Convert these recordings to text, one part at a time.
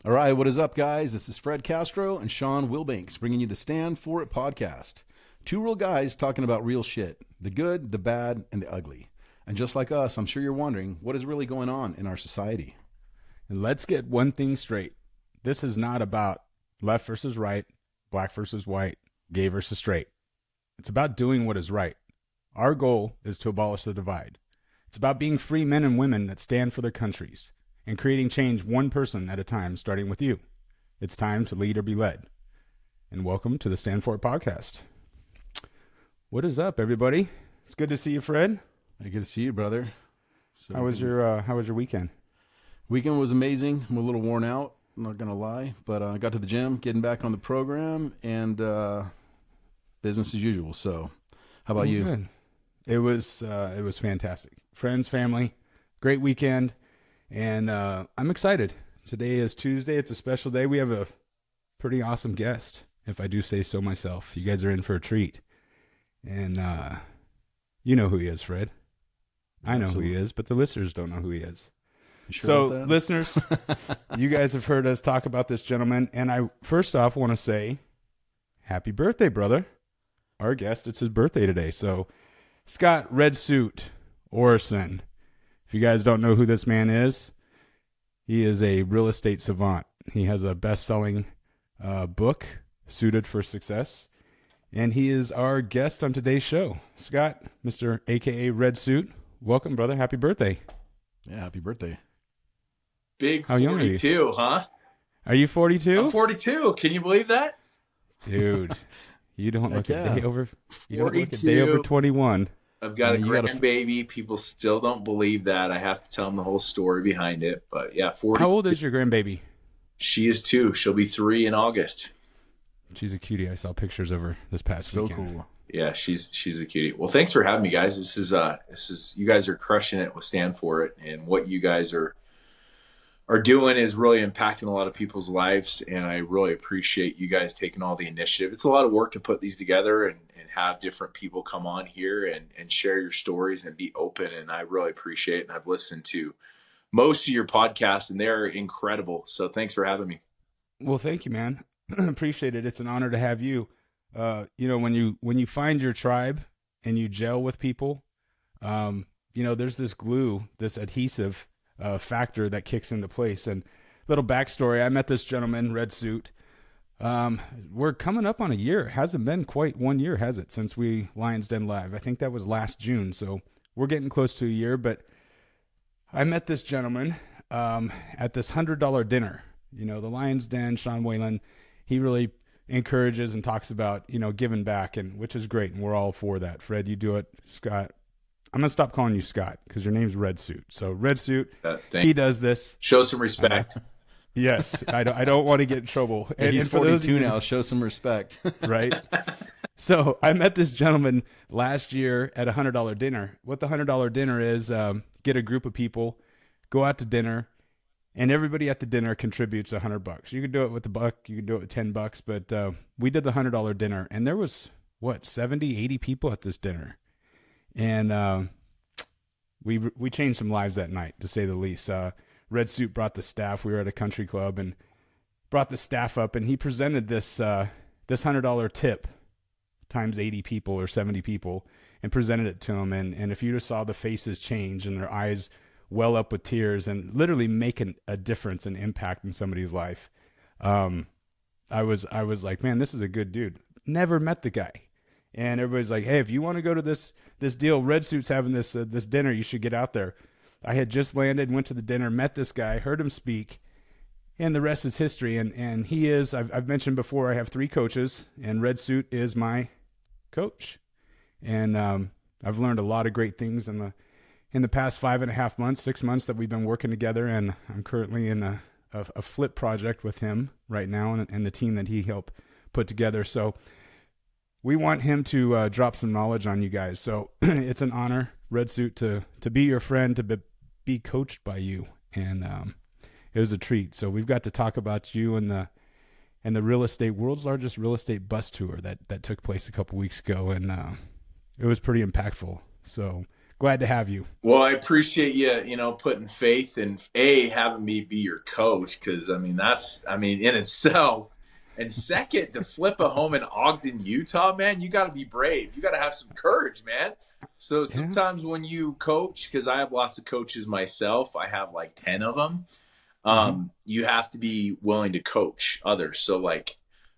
All right, what is up, guys? This is Fred Castro and Sean Wilbanks bringing you the Stand For It podcast. Two real guys talking about real shit, the good, the bad, and the ugly. And just like us, I'm sure you're wondering what is really going on in our society. And let's get one thing straight. This is not about left versus right, black versus white, gay versus straight. It's about doing what is right. Our goal is to abolish the divide. It's about being free men and women that stand for their countries and creating change one person at a time, starting with you. It's time to lead or be led. And welcome to the Stand For It podcast. What is up, everybody? It's good to see you, Fred. Hey, good to see you, brother. So How was your weekend? Weekend was amazing. I'm a little worn out, I'm not going to lie, but I got to the gym, getting back on the program, and business as usual. So how about you? Good. It was fantastic. Friends, family, great weekend. And I'm excited. Today is Tuesday. It's a special day. We have a pretty awesome guest, if I do say so myself. You guys are in for a treat. And you know who he is, Fred. I know who he is, but the listeners don't know who he is. You sure So, about that? listeners, you guys have heard us talk about this gentleman. And I first off want to say, happy birthday, brother. Our guest, it's his birthday today. So, Scott Red Suit Orison. If you guys don't know who this man is, he is a real estate savant. He has a best-selling book, Suited for Success, and he is our guest on today's show. Scott, Mr. AKA Red Suit, welcome, brother. Happy birthday. Yeah, happy birthday. Big How young are you? 42, huh? Are you 42? I'm 42. Can you believe that? Dude, you don't look yeah. a day over. You don't look a 42. day over 21. I've got a You got a- grandbaby. People still don't believe that. I have to tell them the whole story behind it. But yeah, 40. How old is your grandbaby? She is 2. She'll be 3 in August. She's a cutie. I saw pictures of her this past So weekend. cool. Yeah, she's a cutie. Well, thanks for having me, guys. This is you guys are crushing it with Stand For It, and what you guys are doing is really impacting a lot of people's lives, and I really appreciate you guys taking all the initiative. It's a lot of work to put these together and have different people come on here and share your stories and be open, and I really appreciate it. And I've listened to most of your podcasts, and they're incredible. So thanks for having me. Well, thank you, man. Appreciate it. It's an honor to have you. When you find your tribe and you gel with people, there's this glue, this adhesive factor that kicks into place. And little backstory, I met this gentleman, Red Suit. We're coming up on a year. It hasn't been quite 1 year, has it, since we Lions Den Live? I think that was last June. So we're getting close to a year, but I met this gentleman at this $100 dinner. The Lions Den, Sean Whalen, he really encourages and talks about, giving back, and which is great. And we're all for that. Fred, you do it. Scott, I'm going to stop calling you Scott because your name's Red Suit. So Red Suit, he does this. Show some respect. Yes. I don't want to get in trouble. And he's and for those of 42 you- now. Show some respect. right? So I met this gentleman last year at a $100 dinner. What the $100 dinner is, get a group of people, go out to dinner, and everybody at the dinner contributes $100. You can do it with $1, you can do it with $10, but we did the $100 dinner, and there was 70, 80 people at this dinner, and we changed some lives that night, to say the least. Red Suit brought the staff. We were at a country club and brought the staff up, and he presented this this $100 tip times 80 people or 70 people and presented it to them. And if you just saw the faces change and their eyes well up with tears and literally making a difference and impact in somebody's life, I was like, man, this is a good dude. Never met the guy. And everybody's like, hey, if you want to go to this deal, Red Suit's having this dinner, you should get out there. I had just landed, went to the dinner, met this guy, heard him speak, and the rest is history. And he is, I've mentioned before, I have 3 coaches, and Red Suit is my coach. And I've learned a lot of great things in the past 5.5 months, 6 months that we've been working together. And I'm currently in a flip project with him right now and the team that he helped put together. So we want him to drop some knowledge on you guys. So it's an honor, Red Suit, to be your friend, to be coached by you. And it was a treat. So we've got to talk about you and the real estate, world's largest real estate bus tour that took place a couple weeks ago. And it was pretty impactful. So Glad to have you. Well, I appreciate you, putting faith in having me be your coach. Cause in itself. And second, to flip a home in Ogden, Utah, man, you got to be brave. You got to have some courage, man. So sometimes when you coach, cause I have lots of coaches myself, I have like 10 of them. You have to be willing to coach others. So like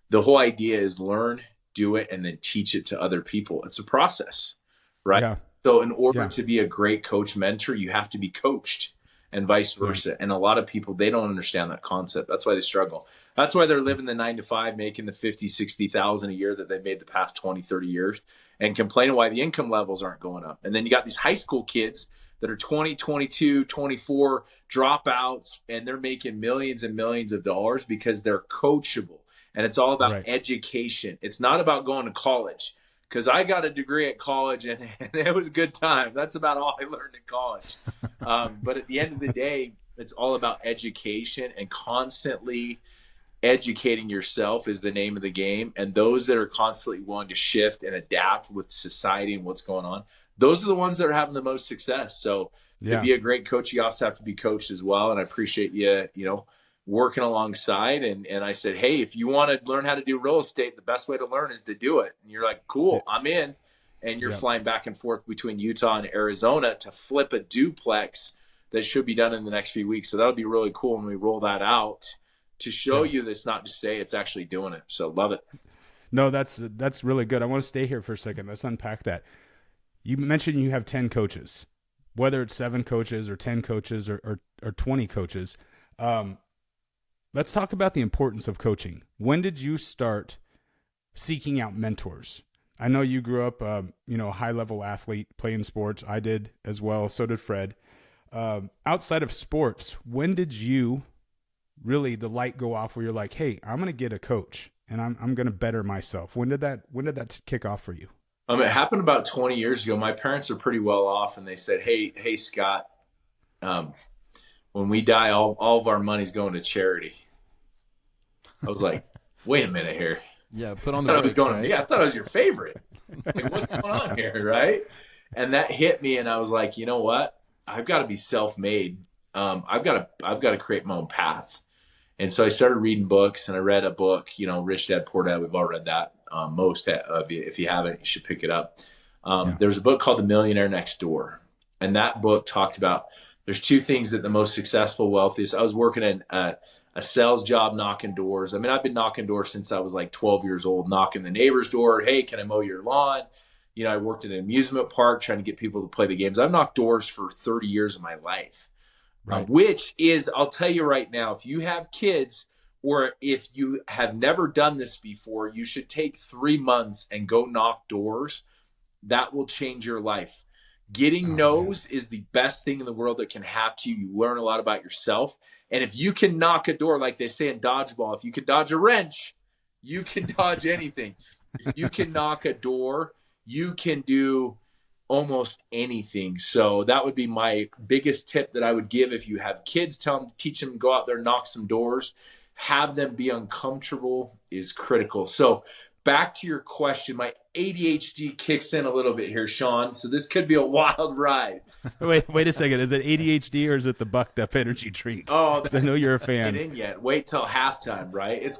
the whole idea is learn, do it, and then teach it to other people. It's a process, right? Yeah. So in order to be a great coach mentor, you have to be coached and vice versa. Yeah. And a lot of people, they don't understand that concept. That's why they struggle. That's why they're living the 9-to-5, making the 50, 60,000 a year that they've made the past 20, 30 years and complaining why the income levels aren't going up. And then you got these high school kids that are 20, 22, 24 dropouts, and they're making millions and millions of dollars because they're coachable. And it's all about education. It's not about going to college. Because I got a degree at college and it was a good time. That's about all I learned in college. But at the end of the day, it's all about education, and constantly educating yourself is the name of the game. And those that are constantly willing to shift and adapt with society and what's going on, those are the ones that are having the most success. So to be a great coach, you also have to be coached as well. And I appreciate you, working alongside. And I said, hey, if you want to learn how to do real estate, the best way to learn is to do it. And you're like, cool, I'm in. And you're flying back and forth between Utah and Arizona to flip a duplex that should be done in the next few weeks. So that'll be really cool when we roll that out to show you that's not just say, it's actually doing it. So love it. No, that's really good. I want to stay here for a second. Let's unpack that. You mentioned you have 10 coaches, whether it's 7 coaches or 10 coaches or 20 coaches. Let's talk about the importance of coaching. When did you start seeking out mentors? I know you grew up, a high-level athlete playing sports. I did as well. So did Fred. Outside of sports, when did you really the light go off where you're like, hey, I'm going to get a coach and I'm going to better myself? When did that kick off for you? It happened about 20 years ago. My parents are pretty well off, and they said, hey, Scott, when we die, all of our money's going to charity. I was like, wait a minute here. Yeah, put on the brakes, right? Yeah, I thought I was your favorite. Like, what's going on here, right? And that hit me, and I was like, you know what? I've got to be self-made. I've got to create my own path. And so I started reading books, and I read a book, Rich Dad Poor Dad. We've all read that. Most of you, if you haven't, you should pick it up. There's a book called The Millionaire Next Door, and that book talked about there's 2 things that the most successful, wealthiest. I was working in a sales job, knocking doors. I've been knocking doors since I was like 12 years old, knocking the neighbor's door. Hey, can I mow your lawn? I worked in an amusement park trying to get people to play the games. I've knocked doors for 30 years of my life, which is, I'll tell you right now, if you have kids or if you have never done this before, you should take 3 months and go knock doors. That will change your life. Getting no's is the best thing in the world that can happen to you. You learn a lot about yourself. And if you can knock a door, like they say in dodgeball, if you can dodge a wrench, you can dodge anything. If you can knock a door, you can do almost anything. So that would be my biggest tip that I would give. If you have kids, teach them to go out there, knock some doors, have them be uncomfortable is critical. So back to your question, my ADHD kicks in a little bit here, Sean. So this could be a wild ride. Wait a second. Is it ADHD or is it the bucked up energy drink? Oh, I know you're a fan. Get in yet? Wait till halftime, right? It's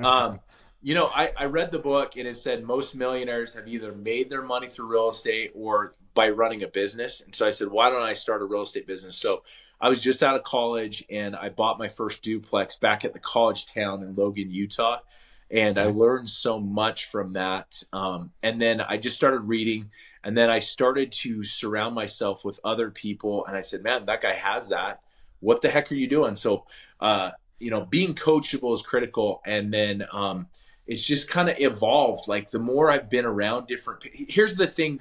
I read the book and it said most millionaires have either made their money through real estate or by running a business. And so I said, why don't I start a real estate business? So I was just out of college and I bought my first duplex back at the college town in Logan, Utah. And I learned so much from that. And then I just started reading. And then I started to surround myself with other people. And I said, man, that guy has that. What the heck are you doing? So, being coachable is critical. And then it's just kind of evolved. Like the more I've been around here's the thing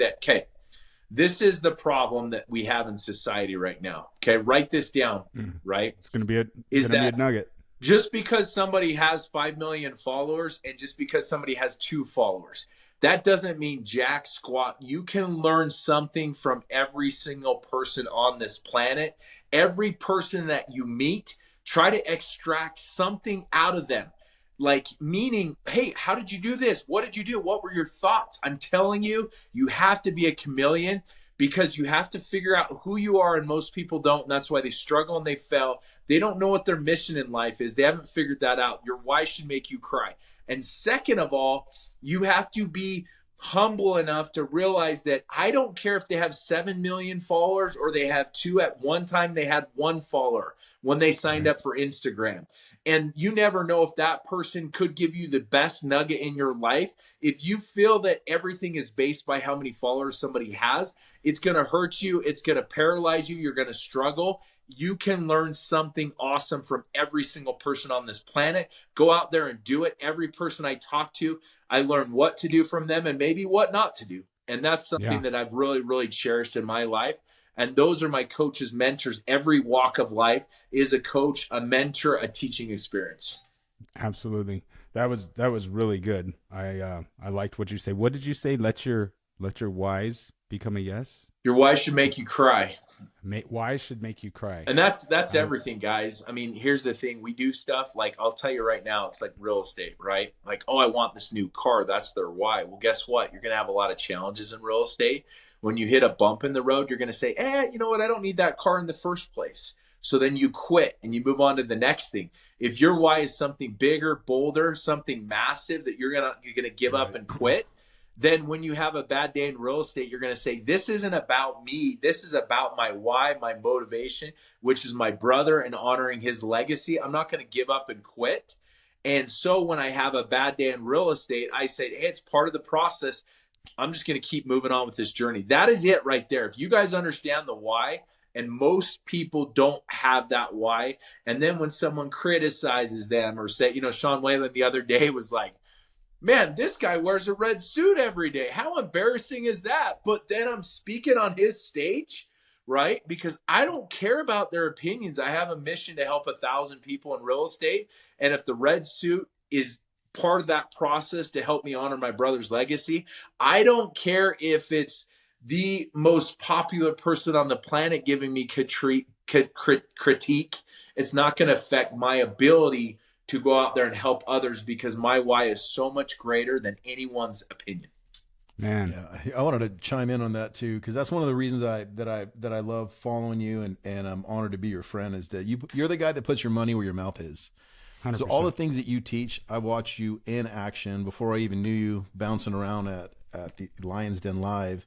this is the problem that we have in society right now. Okay. Write this down, right? It's going to be a nugget. Just because somebody has 5 million followers and just because somebody has 2 followers, that doesn't mean jack squat. You can learn something from every single person on this planet. Every person that you meet, try to extract something out of them. Like meaning, hey, how did you do this? What did you do? What were your thoughts? I'm telling you, you have to be a chameleon. because you have to figure out who you are, and most people don't, and that's why they struggle and they fail. They don't know what their mission in life is. They haven't figured that out. Your why should make you cry. And second of all, you have to be humble enough to realize that I don't care if they have 7 million followers or they have 2. At one time they had 1 follower when they signed up for Instagram. And you never know if that person could give you the best nugget in your life. If you feel that everything is based by how many followers somebody has, it's going to hurt you. It's going to paralyze you. You're going to struggle. You can learn something awesome from every single person on this planet. Go out there and do it. Every person I talk to, I learn what to do from them and maybe what not to do. And that's something that I've really, really cherished in my life. And those are my coaches, mentors. Every walk of life is a coach, a mentor, a teaching experience. Absolutely. That was really good. I liked what you say. What did you say? Let your whys become a yes? Your why should make you cry. Why should make you cry. And that's everything, guys. I mean, here's the thing. We do stuff like, I'll tell you right now, it's like real estate, right? Like, oh, I want this new car. That's their why. Well, guess what? You're going to have a lot of challenges in real estate. When you hit a bump in the road, you're going to say, you know what? I don't need that car in the first place. So then you quit and you move on to the next thing. If your why is something bigger, bolder, something massive that you're gonna give up and quit, then when you have a bad day in real estate, you're going to say, this isn't about me. This is about my why, my motivation, which is my brother and honoring his legacy. I'm not going to give up and quit. And so when I have a bad day in real estate, I say, hey, it's part of the process. I'm just going to keep moving on with this journey. That is it right there. If you guys understand the why, and most people don't have that why, and then when someone criticizes them or say, Sean Whalen the other day was like, man, this guy wears a red suit every day. How embarrassing is that? But then I'm speaking on his stage, right? Because I don't care about their opinions. I have a mission to help 1,000 people in real estate. And if the red suit is part of that process to help me honor my brother's legacy, I don't care if it's the most popular person on the planet giving me critique. It's not going to affect my ability to go out there and help others, because my why is so much greater than anyone's opinion. Man, yeah, I wanted to chime in on that too, because that's one of the reasons that I love following you, and I'm honored to be your friend. Is that you're the guy that puts your money where your mouth is. 100%. So all the things that you teach, I watched you in action before I even knew you, bouncing around at the Lions Den Live,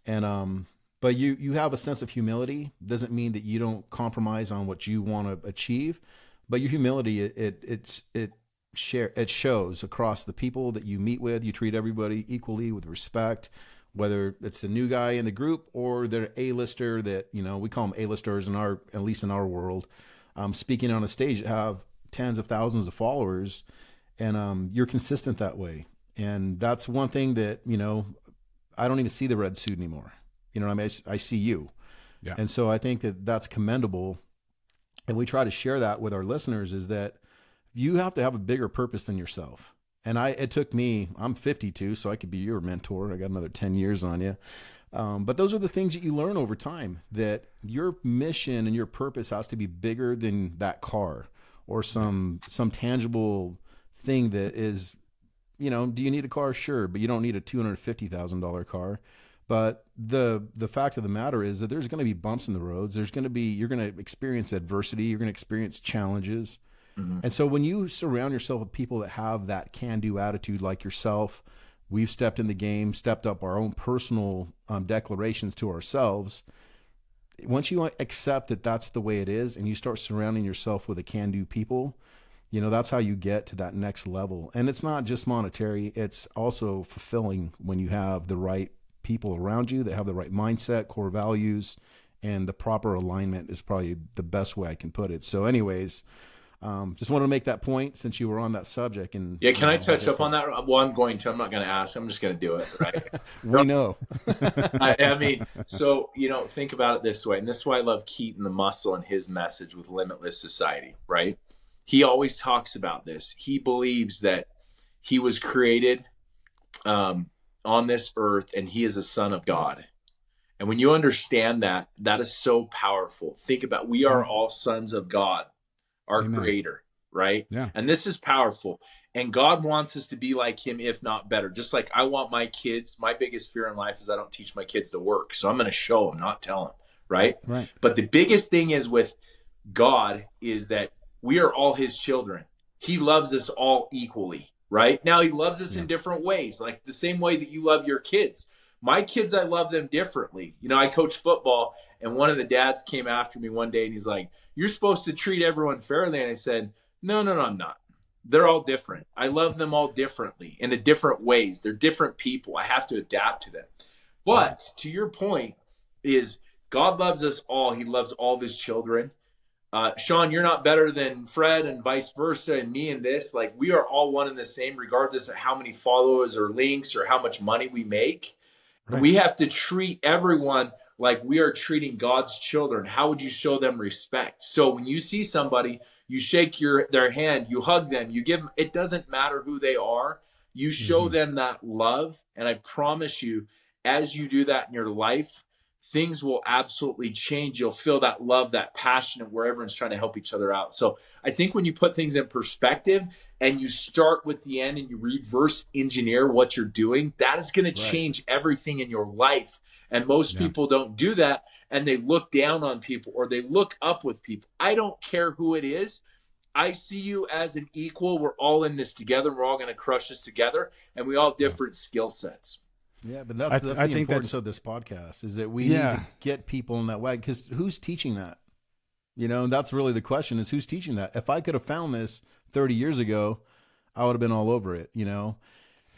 and but you have a sense of humility. Doesn't mean that you don't compromise on what you want to achieve. But your humility, it shows across the people that you meet with. You treat everybody equally with respect, whether it's the new guy in the group or the A-lister that, we call them A-listers at least in our world, speaking on a stage that have tens of thousands of followers, and you're consistent that way. And that's one thing that, I don't even see the red suit anymore. You know what I mean? I see you. Yeah. And so I think that that's commendable. And we try to share that with our listeners, is that you have to have a bigger purpose than yourself. And it took me, I'm 52, so I could be your mentor. I got another 10 years on you. But those are the things that you learn over time, that your mission and your purpose has to be bigger than that car or some tangible thing that is, do you need a car? Sure, but you don't need a $250,000 car. But the fact of the matter is that there's going to be bumps in the roads. You're going to experience adversity. You're going to experience challenges. Mm-hmm. And so when you surround yourself with people that have that can-do attitude like yourself, we've stepped in the game, stepped up our own personal declarations to ourselves. Once you accept that that's the way it is, and you start surrounding yourself with a can-do people, that's how you get to that next level. And it's not just monetary. It's also fulfilling when you have the right people around you that have the right mindset, core values, and the proper alignment is probably the best way I can put it. So anyways, just wanted to make that point since you were on that subject. And yeah, can I touch up on that? Well, I'm not going to ask. I'm just going to do it. Right? We know. I mean, so, think about it this way. And this is why I love Keaton the Muscle and his message with Limitless Society, right? He always talks about this. He believes that he was created, on this earth, and he is a son of God. And when you understand that, that is so powerful. Think about, we are all sons of God, our Amen. Creator, right? Yeah. And this is powerful. And God wants us to be like him, if not better. Just like I want my kids, my biggest fear in life is I don't teach my kids to work. So I'm going to show them, not tell them, right? Right. But the biggest thing is with God is that we are all his children. He loves us all equally, right? Now he loves us in different ways, like the same way that you love your kids. My kids, I love them differently. You know, I coach football, and one of the dads came after me one day and he's like, "You're supposed to treat everyone fairly." And I said, no, I'm not. They're all different. I love them all differently in a different ways. They're different people. I have to adapt to them. But to your point is God loves us all. He loves all of his children. Sean, you're not better than Fred and vice versa, and me and this. Like, we are all one and the same, regardless of how many followers or links or how much money we make. Right. We have to treat everyone like we are treating God's children. How would you show them respect? So when you see somebody, you shake their hand, you hug them, you give them, it doesn't matter who they are. You show them that love. And I promise you, as you do that in your life, things will absolutely change. You'll feel that love, that passion, and where everyone's trying to help each other out. So I think when you put things in perspective and you start with the end and you reverse engineer what you're doing, that is going to change everything in your life. And most people don't do that, and they look down on people or they look up with people. I don't care who it is. I see you as an equal. We're all in this together. We're all going to crush this together, and we all have different skill sets. Yeah, but that's the importance of this podcast, is that we need to get people in that way, because who's teaching that? You know, that's really the question, is who's teaching that? If I could have found this 30 years ago, I would have been all over it, you know?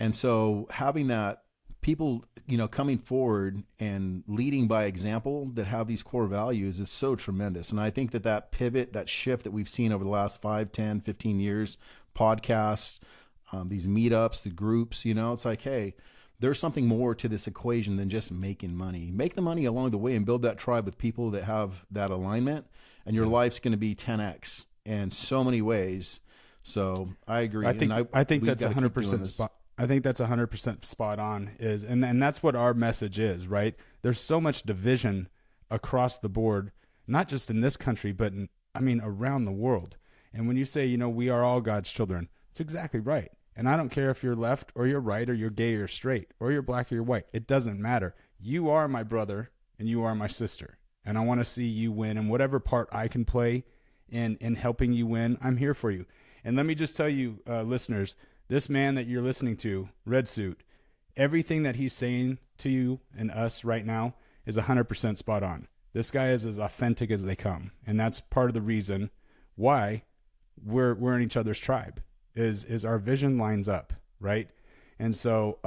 And so having that people, you know, coming forward and leading by example that have these core values is so tremendous. And I think that pivot, that shift that we've seen over the last 5, 10, 15 years, podcasts, these meetups, the groups, you know, it's like, hey, there's something more to this equation than just making money. Make the money along the way and build that tribe with people that have that alignment, and your life's going to be 10x in so many ways. So I agree. I think that's 100% spot. I think that's 100% spot on. And that's what our message is, right? There's so much division across the board, not just in this country, but around the world. And when you say, you know, we are all God's children, it's exactly right. And I don't care if you're left or you're right, or you're gay or straight, or you're black or you're white. It doesn't matter. You are my brother and you are my sister. And I want to see you win. And whatever part I can play in helping you win, I'm here for you. And let me just tell you, listeners, this man that you're listening to, Red Suit, everything that he's saying to you and us right now is 100% spot on. This guy is as authentic as they come. And that's part of the reason why we're in each other's tribe. Is our vision lines up, right? And so,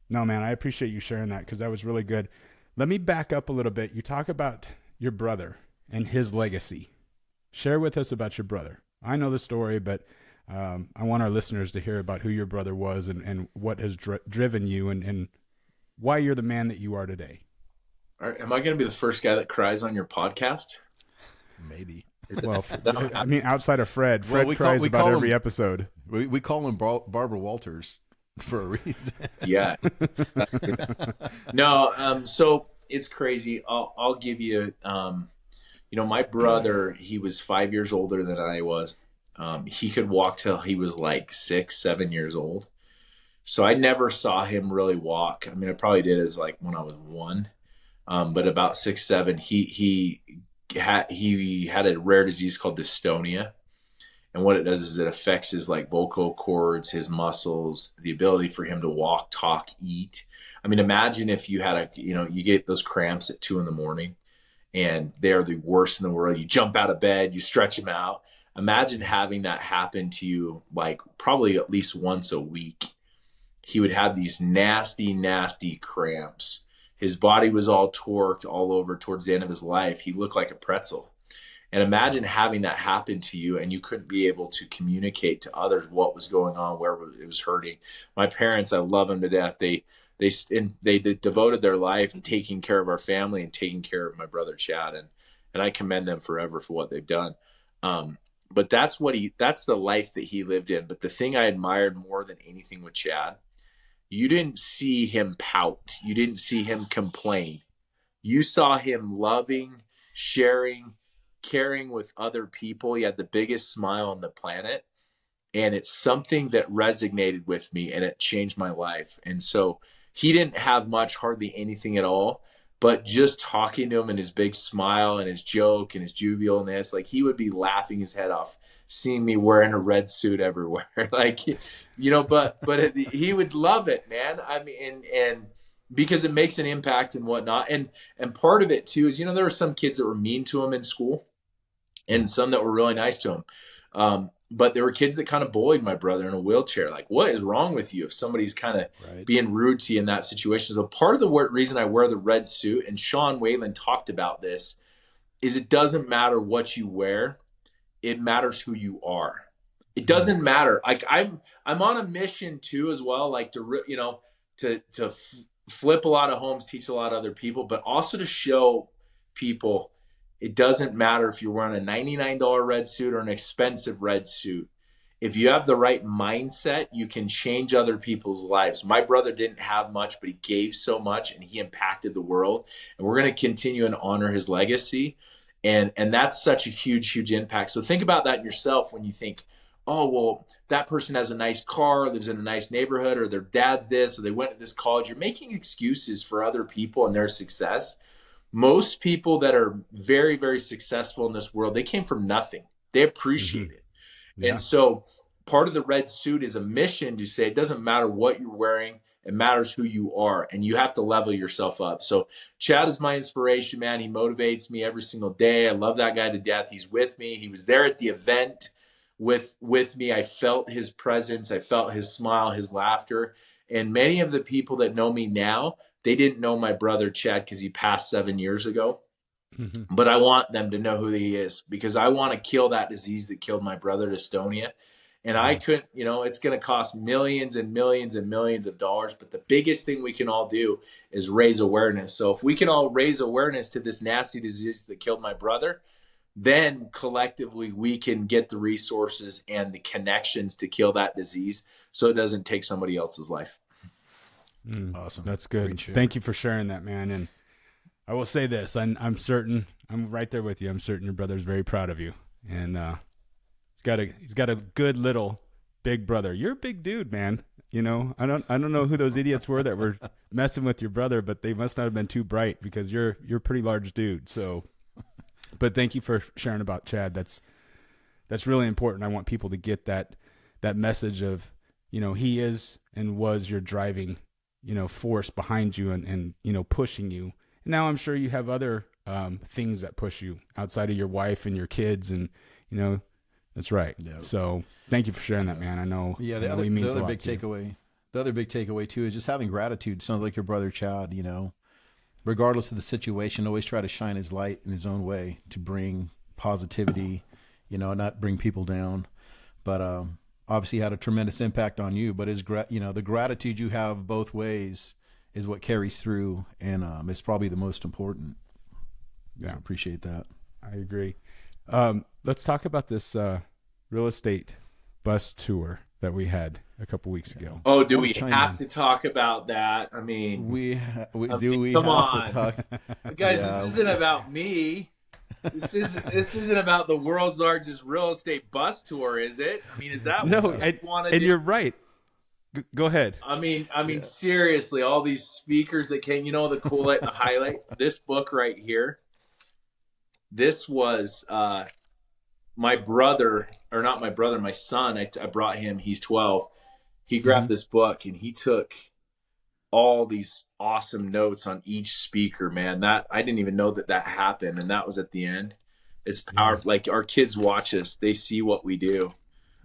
no, man, I appreciate you sharing that, because that was really good. Let me back up a little bit. You talk about your brother and his legacy. Share with us about your brother. I know the story, but I want our listeners to hear about who your brother was and what has driven you and why you're the man that you are today. All right, am I going to be the first guy that cries on your podcast? Maybe. Well, outside of Fred cries about every episode. We call him Barbara Walters for a reason. Yeah. No, so it's crazy. I'll give you, you know, my brother, he was 5 years older than I was. He could walk till he was like 6, 7 years old. So I never saw him really walk. I mean, I probably did as like when I was 1, but about 6, 7, he had a rare disease called dystonia. And what it does is it affects his like vocal cords, his muscles, the ability for him to walk, talk, eat. I mean, imagine if you had you get those cramps at 2 a.m. and they're the worst in the world. You jump out of bed, you stretch them out. Imagine having that happen to you, like probably at least once a week. He would have these nasty, nasty cramps. His body was all torqued all over towards the end of his life. He looked like a pretzel. And imagine having that happen to you and you couldn't be able to communicate to others what was going on, where it was hurting. My parents, I love them to death. They devoted their life to taking care of our family and taking care of my brother Chad. And I commend them forever for what they've done. But that's the life that he lived in. But the thing I admired more than anything with Chad, you didn't see him pout. You didn't see him complain. You saw him loving, sharing, caring with other people. He had the biggest smile on the planet. And it's something that resonated with me, and it changed my life. And so he didn't have much, hardly anything at all, but just talking to him and his big smile and his joke and his jubilalness, like he would be laughing his head off seeing me wearing a red suit everywhere. Like, he would love it, man. I mean, and because it makes an impact and whatnot. And part of it too is, there were some kids that were mean to him in school and some that were really nice to him. But there were kids that kind of bullied my brother in a wheelchair. Like, what is wrong with you if somebody's kind of being rude to you in that situation? So part of the reason I wear the red suit, and Sean Whalen talked about this, is it doesn't matter what you wear. It matters who you are. It doesn't matter. Like I'm on a mission too, as well, like to flip a lot of homes, teach a lot of other people, but also to show people it doesn't matter if you're wearing a $99 red suit or an expensive red suit. If you have the right mindset, you can change other people's lives. My brother didn't have much, but he gave so much and he impacted the world. And we're going to continue and honor his legacy. And that's such a huge, huge impact. So think about that yourself when you think, oh, well, that person has a nice car, lives in a nice neighborhood, or their dad's this, or they went to this college. You're making excuses for other people and their success. Most people that are very, very successful in this world, they came from nothing. They appreciate it. Yeah. And so part of the red suit is a mission to say it doesn't matter what you're wearing. It matters who you are, and you have to level yourself up. So Chad is my inspiration, man. He motivates me every single day. I love that guy to death. He's with me. He was there at the event with me. I felt his presence. I felt his smile, his laughter. And many of the people that know me now, they didn't know my brother Chad because he passed 7 years ago. Mm-hmm. But I want them to know who he is, because I want to kill that disease that killed my brother, dystonia. And I couldn't, it's going to cost millions and millions and millions of dollars. But the biggest thing we can all do is raise awareness. So if we can all raise awareness to this nasty disease that killed my brother, then collectively we can get the resources and the connections to kill that disease so it doesn't take somebody else's life. Awesome. That's good. Thank you for sharing that, man. And I will say this, I'm certain, I'm right there with you. I'm certain your brother's very proud of you. And he's got a good little big brother. You're a big dude, man. I don't know who those idiots were that were messing with your brother, but they must not have been too bright, because you're a pretty large dude. So, but thank you for sharing about Chad. That's really important. I want people to get that message of, he is and was your driving, force behind you and pushing you. And now I'm sure you have other things that push you outside of your wife and your kids, and that's right. Yeah. So thank you for sharing that, man. I know. Yeah. The other big takeaway too is just having gratitude. Sounds like your brother Chad. Regardless of the situation, always try to shine his light in his own way to bring positivity, not bring people down. But obviously had a tremendous impact on you. But the gratitude you have both ways is what carries through, and it's probably the most important. Yeah, I appreciate that. I agree. Let's talk about this real estate bus tour that we had a couple weeks ago. Oh, do we have to talk about that? I mean, come on, guys. Yeah. This isn't about me. This isn't about the world's largest real estate bus tour, is it? I mean, is that no? What you want to do? And you're right. Go ahead. I mean, seriously, all these speakers that came. The cool light, the highlight. This book right here. This was my brother, or not my brother, my son. I brought him. He's 12. He grabbed this book and he took all these awesome notes on each speaker, man. That I didn't even know that happened, and that was at the end. It's powerful. Like, our kids watch us. They see what we do.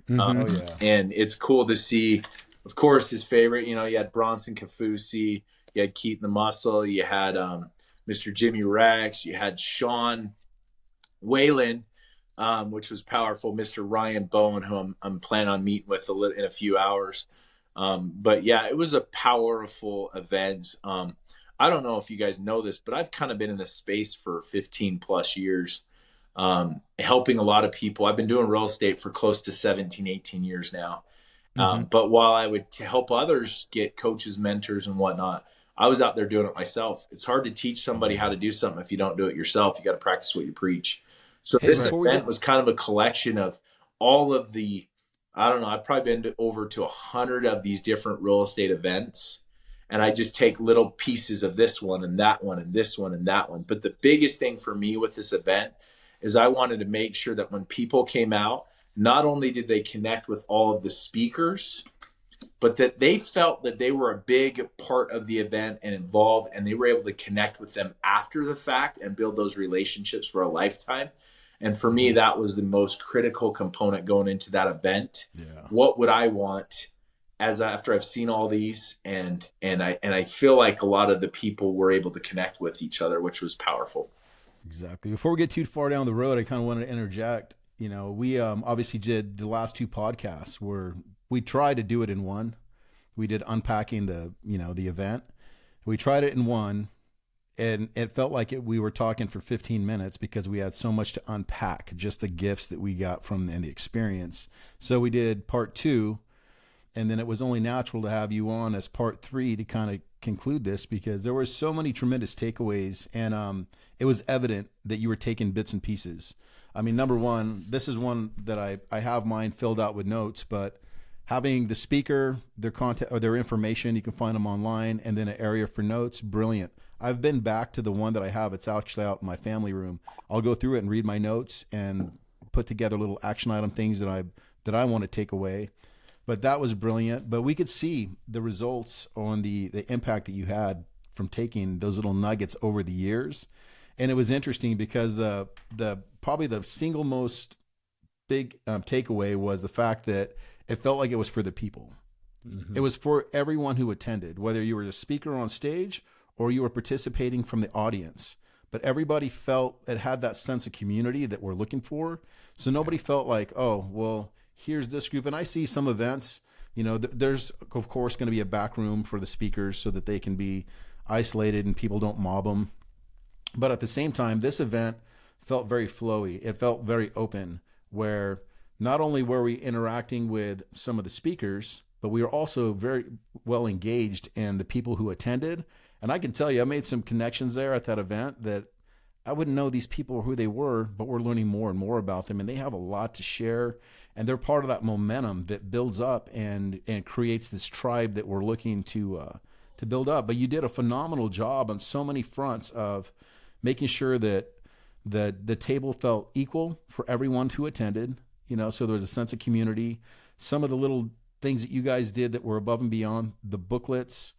And it's cool to see, of course, his favorite. You had Bronson Kafusi, you had Keaton the Muscle, you had Mr. Jimmy Rex, you had Sean Whalen, which was powerful. Mr. Ryan Bowen, who I'm planning on meeting with in a few hours. But yeah, it was a powerful event. I don't know if you guys know this, but I've kind of been in this space for 15 plus years, helping a lot of people. I've been doing real estate for close to 17, 18 years now. But while I would help others get coaches, mentors, and whatnot, I was out there doing it myself. It's hard to teach somebody how to do something if you don't do it yourself. You got to practice what you preach. So Hey, this before we event get was kind of a collection of all of the, I don't know, I've probably been to over to 100 of these different real estate events. And I just take little pieces of this one and that one and this one and that one. But the biggest thing for me with this event is I wanted to make sure that when people came out, not only did they connect with all of the speakers, but that they felt that they were a big part of the event and involved, and they were able to connect with them after the fact and build those relationships for a lifetime. And for me, that was the most critical component going into that event. Yeah. What would I want as after I've seen all these, and I feel like a lot of the people were able to connect with each other, which was powerful. Exactly. Before we get too far down the road, I kind of wanted to interject. You know, we obviously did the last two podcasts where we tried to do it in one. We did Unpacking the event. We tried it in one, and it felt like we were talking for 15 minutes because we had so much to unpack, just the gifts that we got from the experience. So we did part two, and then it was only natural to have you on as part three to kind of conclude this, because there were so many tremendous takeaways, and it was evident that you were taking bits and pieces. I mean, number one, this is one that I have mine filled out with notes, but having the speaker, their content or their information, you can find them online, and then an area for notes, brilliant. I've been back to the one that I have. It's actually out in my family room. I'll go through it and read my notes and put together little action item things that I want to take away. But that was brilliant. But we could see the results on the impact that you had from taking those little nuggets over the years. And it was interesting because the probably the single most big takeaway was the fact that it felt like it was for the people. Mm-hmm. It was for everyone who attended, whether you were a speaker on stage or you were participating from the audience. But everybody felt it had that sense of community that we're looking for. So nobody felt like, oh, well, here's this group. And I see some events, you know, there's of course going to be a back room for the speakers so that they can be isolated and people don't mob them. But at the same time, this event felt very flowy. It felt very open, where not only were we interacting with some of the speakers, but we were also very well engaged in the people who attended. And I can tell you, I made some connections there at that event that I wouldn't know these people who they were, but we're learning more and more about them, and they have a lot to share. And they're part of that momentum that builds up and creates this tribe that we're looking to build up. But you did a phenomenal job on so many fronts of making sure that the table felt equal for everyone who attended. You know, so there was a sense of community. Some of the little things that you guys did that were above and beyond the booklets,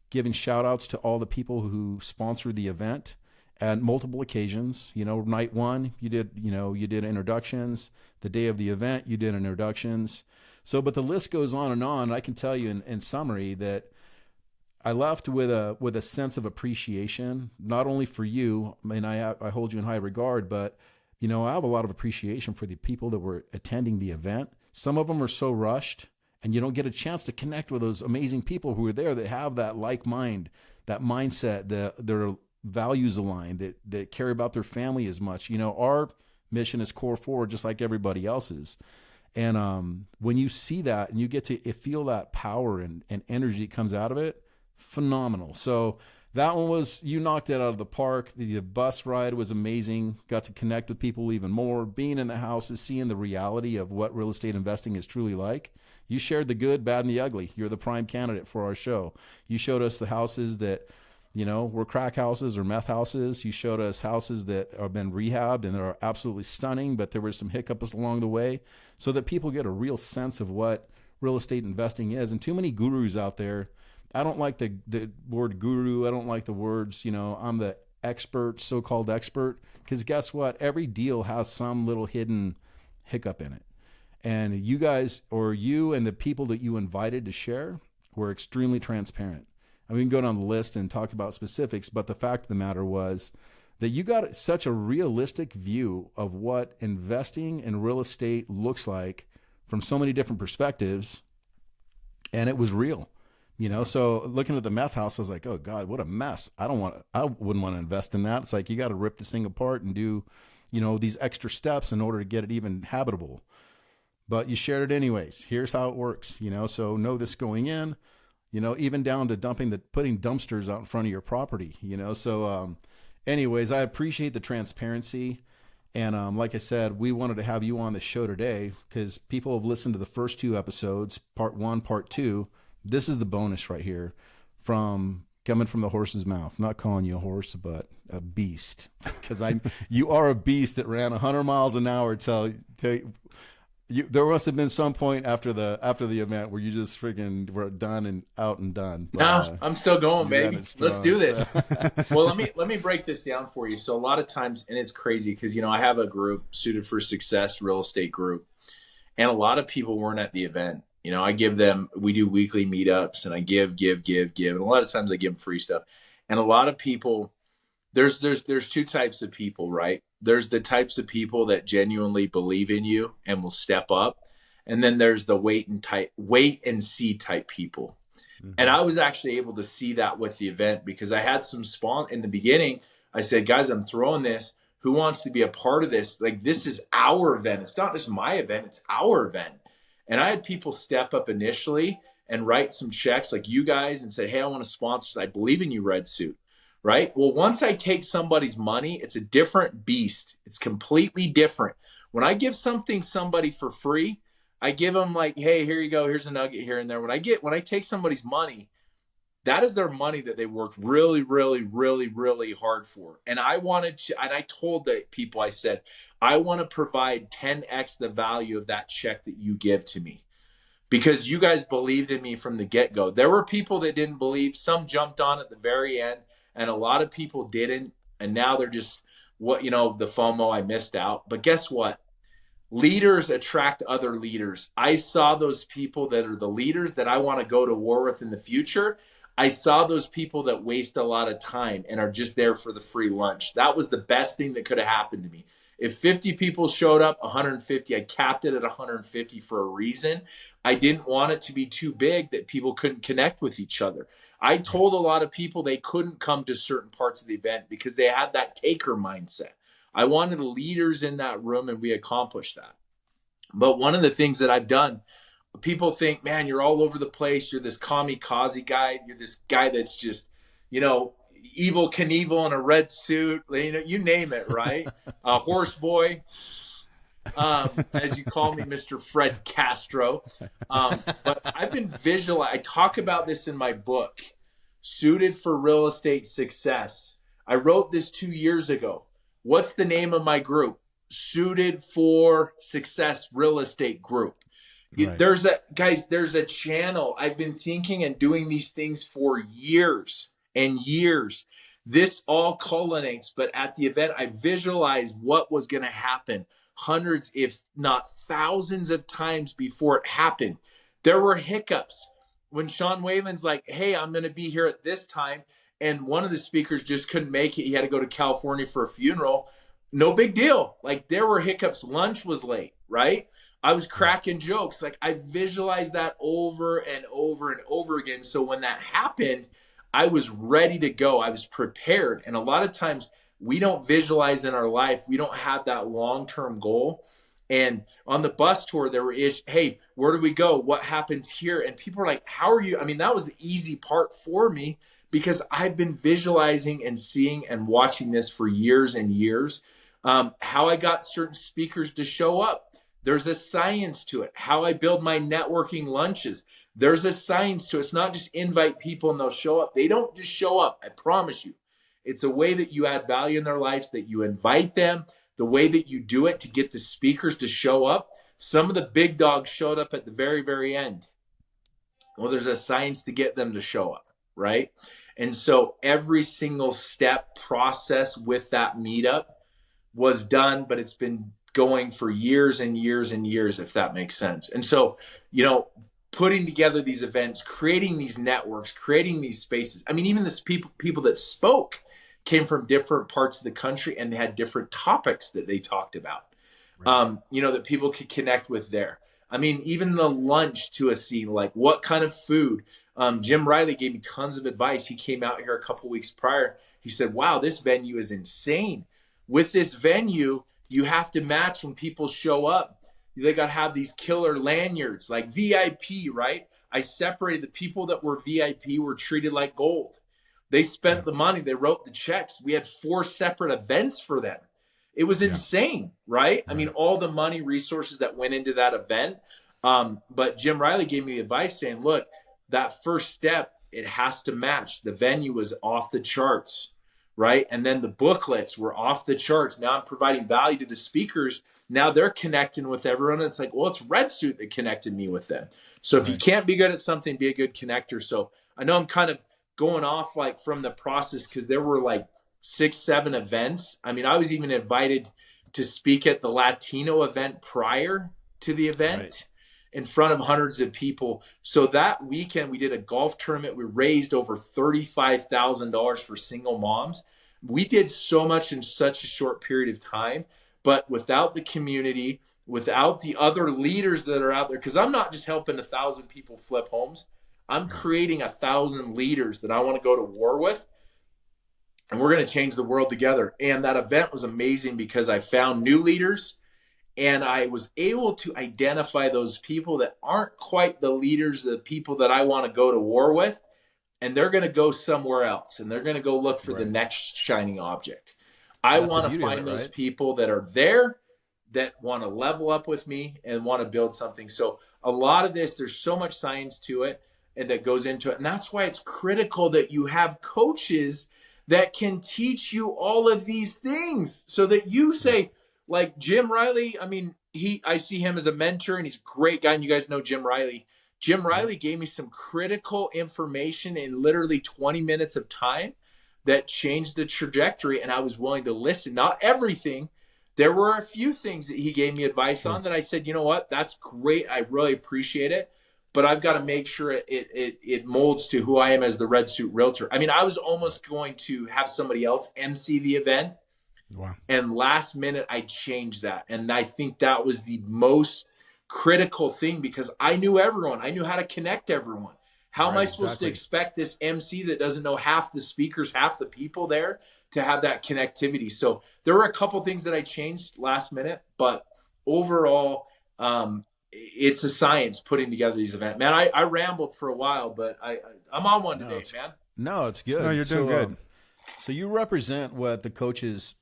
giving shout outs to all the people who sponsored the event at multiple occasions. You know, night one, you did introductions. The day of the event, you did introductions. So, but the list goes on and on. I can tell you in summary that I left with a sense of appreciation, not only for you. I mean, I hold you in high regard, but you know, I have a lot of appreciation for the people that were attending the event. Some of them are so rushed, and you don't get a chance to connect with those amazing people who are there that have that like mind, that mindset, their values aligned, that care about their family as much. You know, our mission is core forward, just like everybody else's. And when you see that and you get to feel that power and energy that comes out of it, phenomenal. So that one was, you knocked it out of the park. The bus ride was amazing. Got to connect with people even more. Being in the houses, seeing the reality of what real estate investing is truly like. You shared the good, bad, and the ugly. You're the prime candidate for our show. You showed us the houses that, you know, were crack houses or meth houses. You showed us houses that have been rehabbed and are absolutely stunning, but there were some hiccups along the way, so that people get a real sense of what real estate investing is. And too many gurus out there. I don't like the word guru. I don't like the words, you know, I'm the expert, so-called expert, because guess what? Every deal has some little hidden hiccup in it. And you guys, or you and the people that you invited to share, were extremely transparent. And we can go down the list and talk about specifics, but the fact of the matter was that you got such a realistic view of what investing in real estate looks like from so many different perspectives, and it was real. You know, so looking at the meth house, I was like, oh God, what a mess. I wouldn't want to invest in that. It's like, you got to rip this thing apart and do, you know, these extra steps in order to get it even habitable. But you shared it anyways. Here's how it works, you know, so know this going in, you know, even down to putting dumpsters out in front of your property, you know? So, anyways, I appreciate the transparency. And like I said, we wanted to have you on the show today because people have listened to the first 2 episodes, part 1, part 2. This is the bonus right here from coming from the horse's mouth. I'm not calling you a horse, but a beast, because you are a beast that ran 100 miles an hour till there must have been some point after the event where you just freaking were done and out and done. But, no, I'm still going, baby. Let's do this. So. Well, let me break this down for you. So a lot of times, and it's crazy because, I have a group, Suited for Success real estate group, and a lot of people weren't at the event. We do weekly meetups, and I give. And a lot of times I give them free stuff. And a lot of people, there's 2 types of people, right? There's the types of people that genuinely believe in you and will step up. And then there's the wait and see type people. Mm-hmm. And I was actually able to see that with the event because I had some in the beginning. I said, guys, I'm throwing this. Who wants to be a part of this? Like, this is our event. It's not just my event. It's our event. And I had people step up initially and write some checks like you guys and say, hey, I want to sponsor. I believe in you, Red Suit. Right? Well, once I take somebody's money, it's a different beast. It's completely different. When I give somebody for free, I give them like, hey, here you go. Here's a nugget here and there. When I take somebody's money, that is their money that they worked really, really, really, really hard for. And I told the people, I said, I want to provide 10x the value of that check that you give to me. Because you guys believed in me from the get-go. There were people that didn't believe. Some jumped on at the very end. And a lot of people didn't, and now they're just, the FOMO, I missed out. But guess what? Leaders attract other leaders. I saw those people that are the leaders that I want to go to war with in the future. I saw those people that waste a lot of time and are just there for the free lunch. That was the best thing that could have happened to me. If 50 people showed up, 150, I capped it at 150 for a reason. I didn't want it to be too big that people couldn't connect with each other. I told a lot of people they couldn't come to certain parts of the event because they had that taker mindset. I wanted leaders in that room, and we accomplished that. But one of the things that I've done, people think, man, you're all over the place. You're this kamikaze guy. You're this guy that's just, Evil Knievel in a red suit, you name it, right? Horse boy, as you call me, Mr. Fred Castro. But I've been I talk about this in my book, Suited for Real Estate Success. I wrote this 2 years ago. What's the name of my group? Suited for Success Real Estate Group. Right. There's a channel. I've been thinking and doing these things for years and years. This all culminates, but at the event, I visualized what was going to happen hundreds, if not thousands of times before it happened. There were hiccups. When Sean Whalen's like, hey, I'm going to be here at this time, and one of the speakers just couldn't make it. He had to go to California for a funeral. No big deal. Like, there were hiccups. Lunch was late, right? I was cracking jokes. Like, I visualized that over and over and over again. So when that happened, I was ready to go. I was prepared. And a lot of times we don't visualize in our life. We don't have that long-term goal. And on the bus tour, there were hey, where do we go? What happens here? And people are like, how are you? I mean, that was the easy part for me because I've been visualizing and seeing and watching this for years and years. How I got certain speakers to show up. There's a science to it. How I build my networking lunches. There's a science to it. It's not just invite people and they'll show up. They don't just show up. I promise you. It's a way that you add value in their lives, that you invite them, the way that you do it to get the speakers to show up. Some of the big dogs showed up at the very, very end. Well, there's a science to get them to show up, right? And so every single step process with that meetup was done, but it's been going for years and years and years, if that makes sense. And so, putting together these events, creating these networks, creating these spaces. I mean, even this people that spoke came from different parts of the country and they had different topics that they talked about, right. That people could connect with there. I mean, even the lunch to a scene, like what kind of food. Jim Riley gave me tons of advice. He came out here a couple weeks prior. He said, wow, this venue is insane. With this venue, you have to match when people show up. They got to have these killer lanyards, like VIP, right? I separated the people that were VIP were treated like gold. They spent the money. They wrote the checks. We had 4 separate events for them. It was Yeah. insane, right? I mean, Right. all the money, resources that went into that event. But Jim Riley gave me advice saying, look, that first step, it has to match. The venue was off the charts, right? And then the booklets were off the charts. Now I'm providing value to the speakers. Now they're connecting with everyone. It's like, well, it's Red Suit that connected me with them. So if you can't be good at something, be a good connector. So I know I'm kind of going off like from the process because there were like 6-7 events. I mean, I was even invited to speak at the Latino event prior to the event in front of hundreds of people. So that weekend we did a golf tournament. We raised over $35,000 for single moms. We did so much in such a short period of time, but without the community, without the other leaders that are out there, because I'm not just helping 1,000 people flip homes. I'm creating 1,000 leaders that I want to go to war with, and we're going to change the world together. And that event was amazing because I found new leaders, and I was able to identify those people that aren't quite the leaders, the people that I want to go to war with, and they're going to go somewhere else, and they're going to go look for the next shining object. I want to find those people that are there, that want to level up with me and want to build something. So a lot of this, there's so much science to it and that goes into it. And that's why it's critical that you have coaches that can teach you all of these things so that you say, like Jim Riley, I mean, I see him as a mentor and he's a great guy. And you guys know Jim Riley. Jim Riley gave me some critical information in literally 20 minutes of time that changed the trajectory. And I was willing to listen. Not everything. There were a few things that he gave me advice on that I said, you know what, that's great. I really appreciate it. But I've got to make sure it molds to who I am as the Red Suit Realtor. I mean, I was almost going to have somebody else MC the event. Wow. And last minute, I changed that. And I think that was the most critical thing because I knew everyone. I knew how to connect everyone. How am I supposed to expect this MC that doesn't know half the speakers, half the people there to have that connectivity? So there were a couple things that I changed last minute, but overall, it's a science putting together these events. Man, I rambled for a while, but I'm on one today, man. No, it's good. No, you're doing good. So you represent what the coaches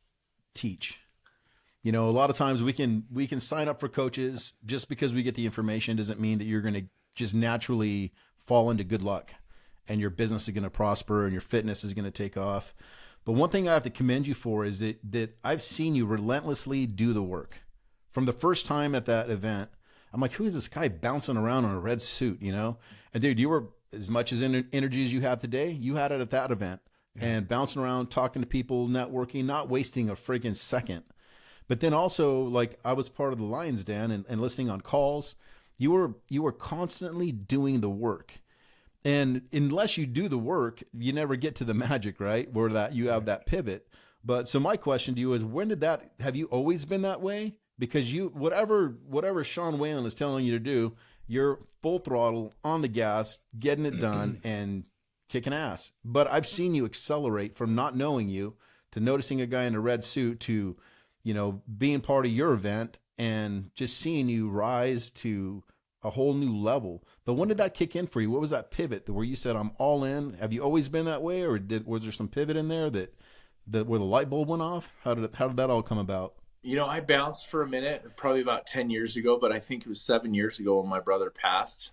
teach. You know, a lot of times we can sign up for coaches just because we get the information doesn't mean that you're going to just naturally fall into good luck and your business is going to prosper and your fitness is going to take off. But one thing I have to commend you for is that I've seen you relentlessly do the work. From the first time at that event, I'm like, who is this guy bouncing around in a red suit, you know? And dude, you were as much as energy as you have today, you had it at that event. And bouncing around, talking to people, networking, not wasting a friggin' second. But then also, like, I was part of the Lions Den and listening on calls. You were constantly doing the work. And unless you do the work, you never get to the magic, right? Where that you have that pivot. But so my question to you is, have you always been that way? Because whatever Sean Whalen is telling you to do, you're full throttle on the gas, getting it done and kicking ass. But I've seen you accelerate from not knowing you to noticing a guy in a red suit to, you know, being part of your event and just seeing you rise to a whole new level. But when did that kick in for you? What was that pivot where you said, I'm all in? Have you always been that way? Or was there some pivot in there that where the light bulb went off? How did that all come about? You know, I bounced for a minute, probably about 10 years ago, but I think it was 7 years ago when my brother passed.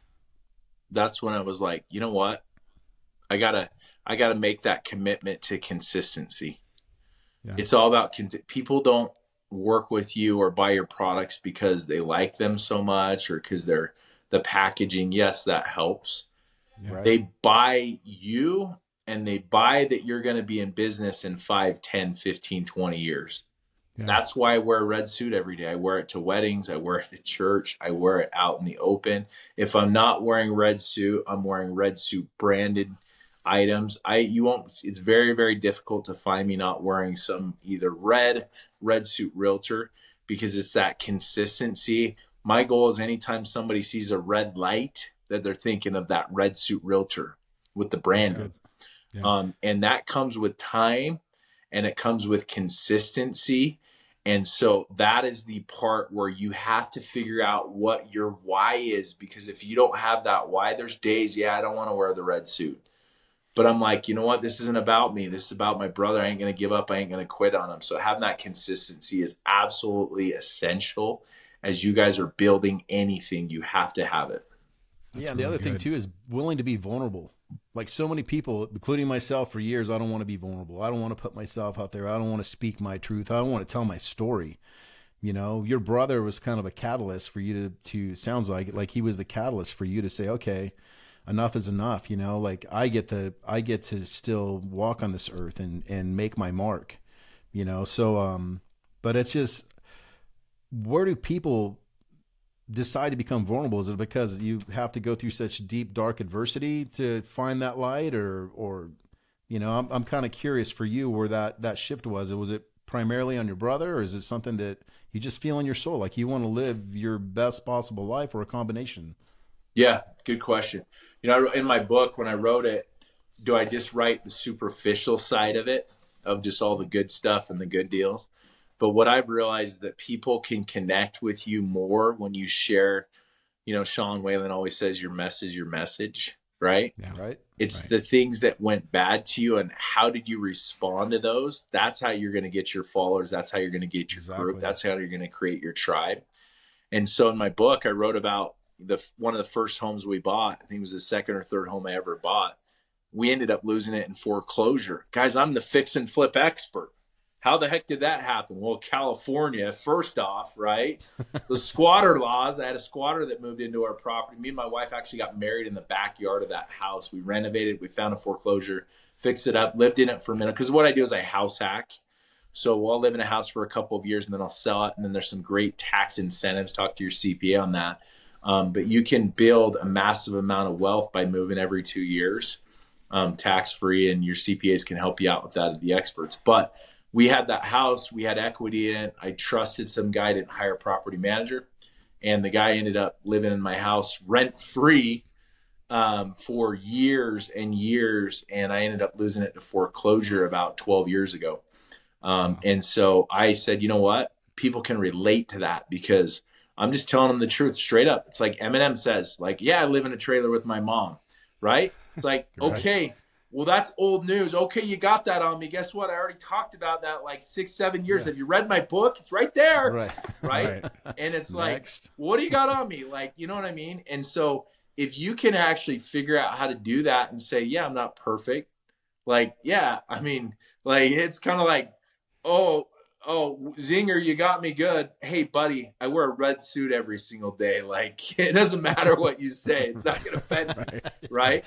That's when I was like, you know what? I gotta make that commitment to consistency. Yeah. It's all about people don't work with you or buy your products because they like them so much or because they're the packaging. Yes, that helps. Yeah. Right. They buy you and they buy that you're going to be in business in 5, 10, 15, 20 years. Yeah. That's why I wear a red suit every day. I wear it to weddings. I wear it to church. I wear it out in the open. If I'm not wearing red suit, I'm wearing red suit branded items. It's very, very difficult to find me not wearing some either Red Suit Realtor because it's that consistency. My goal is anytime somebody sees a red light that they're thinking of that Red Suit Realtor with the brand. Yeah. And that comes with time and it comes with consistency. And so that is the part where you have to figure out what your why is, because if you don't have that why, there's days, I don't want to wear the red suit. But I'm like, you know what? This isn't about me. This is about my brother. I ain't going to give up. I ain't going to quit on him. So having that consistency is absolutely essential. As you guys are building anything, you have to have it. Yeah, and the other thing too is willing to be vulnerable. Like so many people, including myself, for years, I don't want to be vulnerable. I don't want to put myself out there. I don't want to speak my truth. I don't want to tell my story. You know, your brother was kind of a catalyst for you to sounds like he was the catalyst for you to say, okay, enough is enough. You know, like I get to still walk on this earth and make my mark. You know, so but it's just, where do people decide to become vulnerable? Is it because you have to go through such deep, dark adversity to find that light, or, you know, I'm kind of curious for you where that shift was. Was it primarily on your brother, or is it something that you just feel in your soul, like you want to live your best possible life, or a combination? Yeah, good question. You know, in my book, when I wrote it, do I just write the superficial side of it, of just all the good stuff and the good deals? But what I've realized is that people can connect with you more when you share, you know, Sean Whalen always says your message, right? Yeah. Right. It's Right. the things that went bad to you and how did you respond to those? That's how you're going to get your followers. That's how you're going to get your group. Exactly. That's how you're going to create your tribe. And so in my book, I wrote about one of the first homes we bought. I think it was the second or third home I ever bought. We ended up losing it in foreclosure. Guys, I'm the fix and flip expert. How the heck did that happen? Well, California, first off, right? The squatter laws. I had a squatter that moved into our property. Me and my wife actually got married in the backyard of that house. We renovated, we found a foreclosure, fixed it up, lived in it for a minute. Because what I do is I house hack. So I'll live in a house for a couple of years and then I'll sell it. And then there's some great tax incentives. Talk to your CPA on that. But you can build a massive amount of wealth by moving every 2 years, tax free, and your CPAs can help you out with that, the experts. But we had that house, we had equity in it. I trusted some guy, didn't hire a property manager. And the guy ended up living in my house rent free for years and years. And I ended up losing it to foreclosure about 12 years ago. And so I said, you know what? People can relate to that because I'm just telling them the truth straight up. It's like Eminem says, like, yeah, I live in a trailer with my mom, right? It's like, Right. okay, well, that's old news. Okay, you got that on me. Guess what? I already talked about that like 6-7 years. Yeah. Have you read my book? It's right there. Right. Right. Right. And it's Next. like, what do you got on me? Like, you know what I mean? And so if you can actually figure out how to do that and say, yeah, I'm not perfect. Like, yeah, I mean, like, it's kind of like, oh, Zinger, you got me good. Hey, buddy, I wear a red suit every single day. Like, it doesn't matter what you say. It's not going to offend me. Right.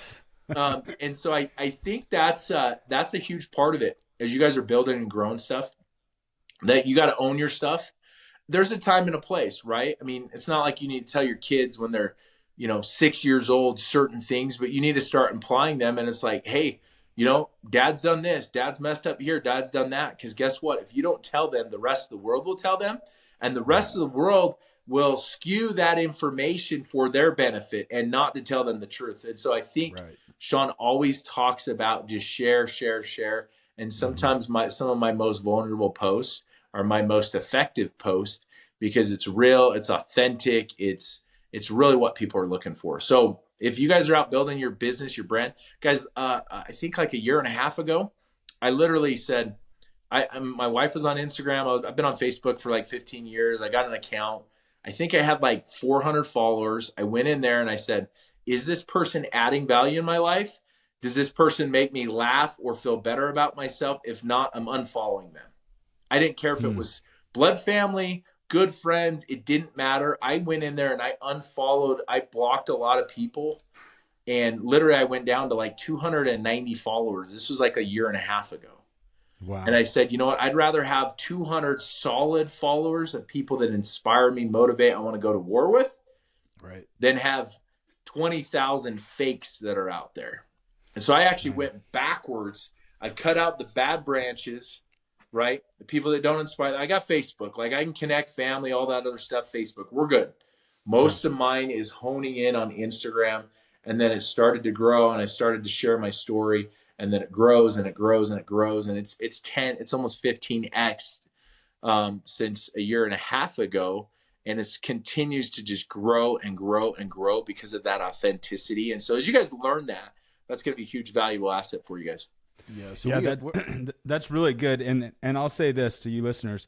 And so I think that's a huge part of it as you guys are building and growing stuff, that you got to own your stuff. There's a time and a place, right? I mean, it's not like you need to tell your kids when they're, 6 years old, certain things, but you need to start implying them. And it's like, hey, dad's done this, dad's messed up here, dad's done that. Because guess what? If you don't tell them, the rest of the world will tell them. And the rest of the world will skew that information for their benefit and not to tell them the truth. And so I think Sean always talks about just share. And sometimes some of my most vulnerable posts are my most effective posts because it's real, it's authentic, it's really what people are looking for. So if you guys are out building your business, your brand, guys, I think like a year and a half ago, I literally said, my wife was on Instagram. I've been on Facebook for like 15 years. I got an account. I think I had like 400 followers. I went in there and I said, is this person adding value in my life? Does this person make me laugh or feel better about myself? If not, I'm unfollowing them. I didn't care if it was blood family, good friends. It didn't matter. I went in there and I unfollowed. I blocked a lot of people. And literally I went down to like 290 followers. This was like a year and a half ago. Wow. And I said, you know what? I'd rather have 200 solid followers of people that inspire me, motivate, I want to go to war with, than have 20,000 fakes that are out there. And so I actually went backwards. I cut out the bad branches, right? The people that don't inspire. I got Facebook. Like I can connect family, all that other stuff. Facebook, we're good. Most of mine is honing in on Instagram. And then it started to grow and I started to share my story. And then it grows and it grows and it grows. And it's almost 15x since a year and a half ago. And it continues to just grow and grow and grow because of that authenticity. And so as you guys learn that, That's going to be a huge valuable asset for you guys. Yeah. So Yeah, that's really good. And I'll say this to you listeners.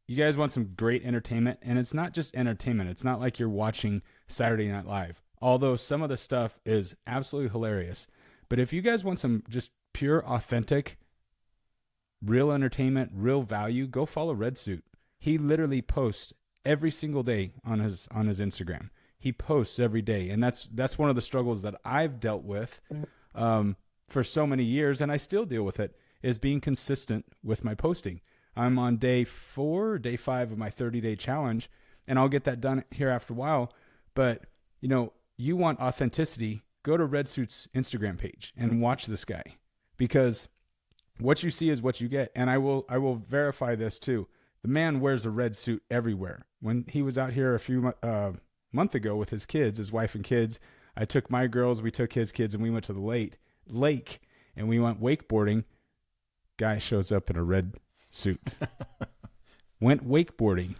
You guys want some great entertainment, and it's not just entertainment. It's not like you're watching Saturday Night Live, although some of the stuff is absolutely hilarious. But if you guys want some just pure, authentic, real entertainment, real value, go follow Red Suit. He literally posts every single day on his Instagram. He posts every day, and that's one of the struggles that I've dealt with for so many years, and I still deal with it, is being consistent with my posting. I'm on day 4, day 5 of my 30-day challenge, and I'll get that done here after a while. But, you want authenticity, go to Red Suit's Instagram page and watch this guy, because what you see is what you get. And I will verify this too. The man wears a red suit everywhere. When he was out here a few month ago with his kids, his wife and kids, I took my girls, we took his kids, and we went to the lake, and we went wakeboarding. Guy shows up in a red suit. Went wakeboarding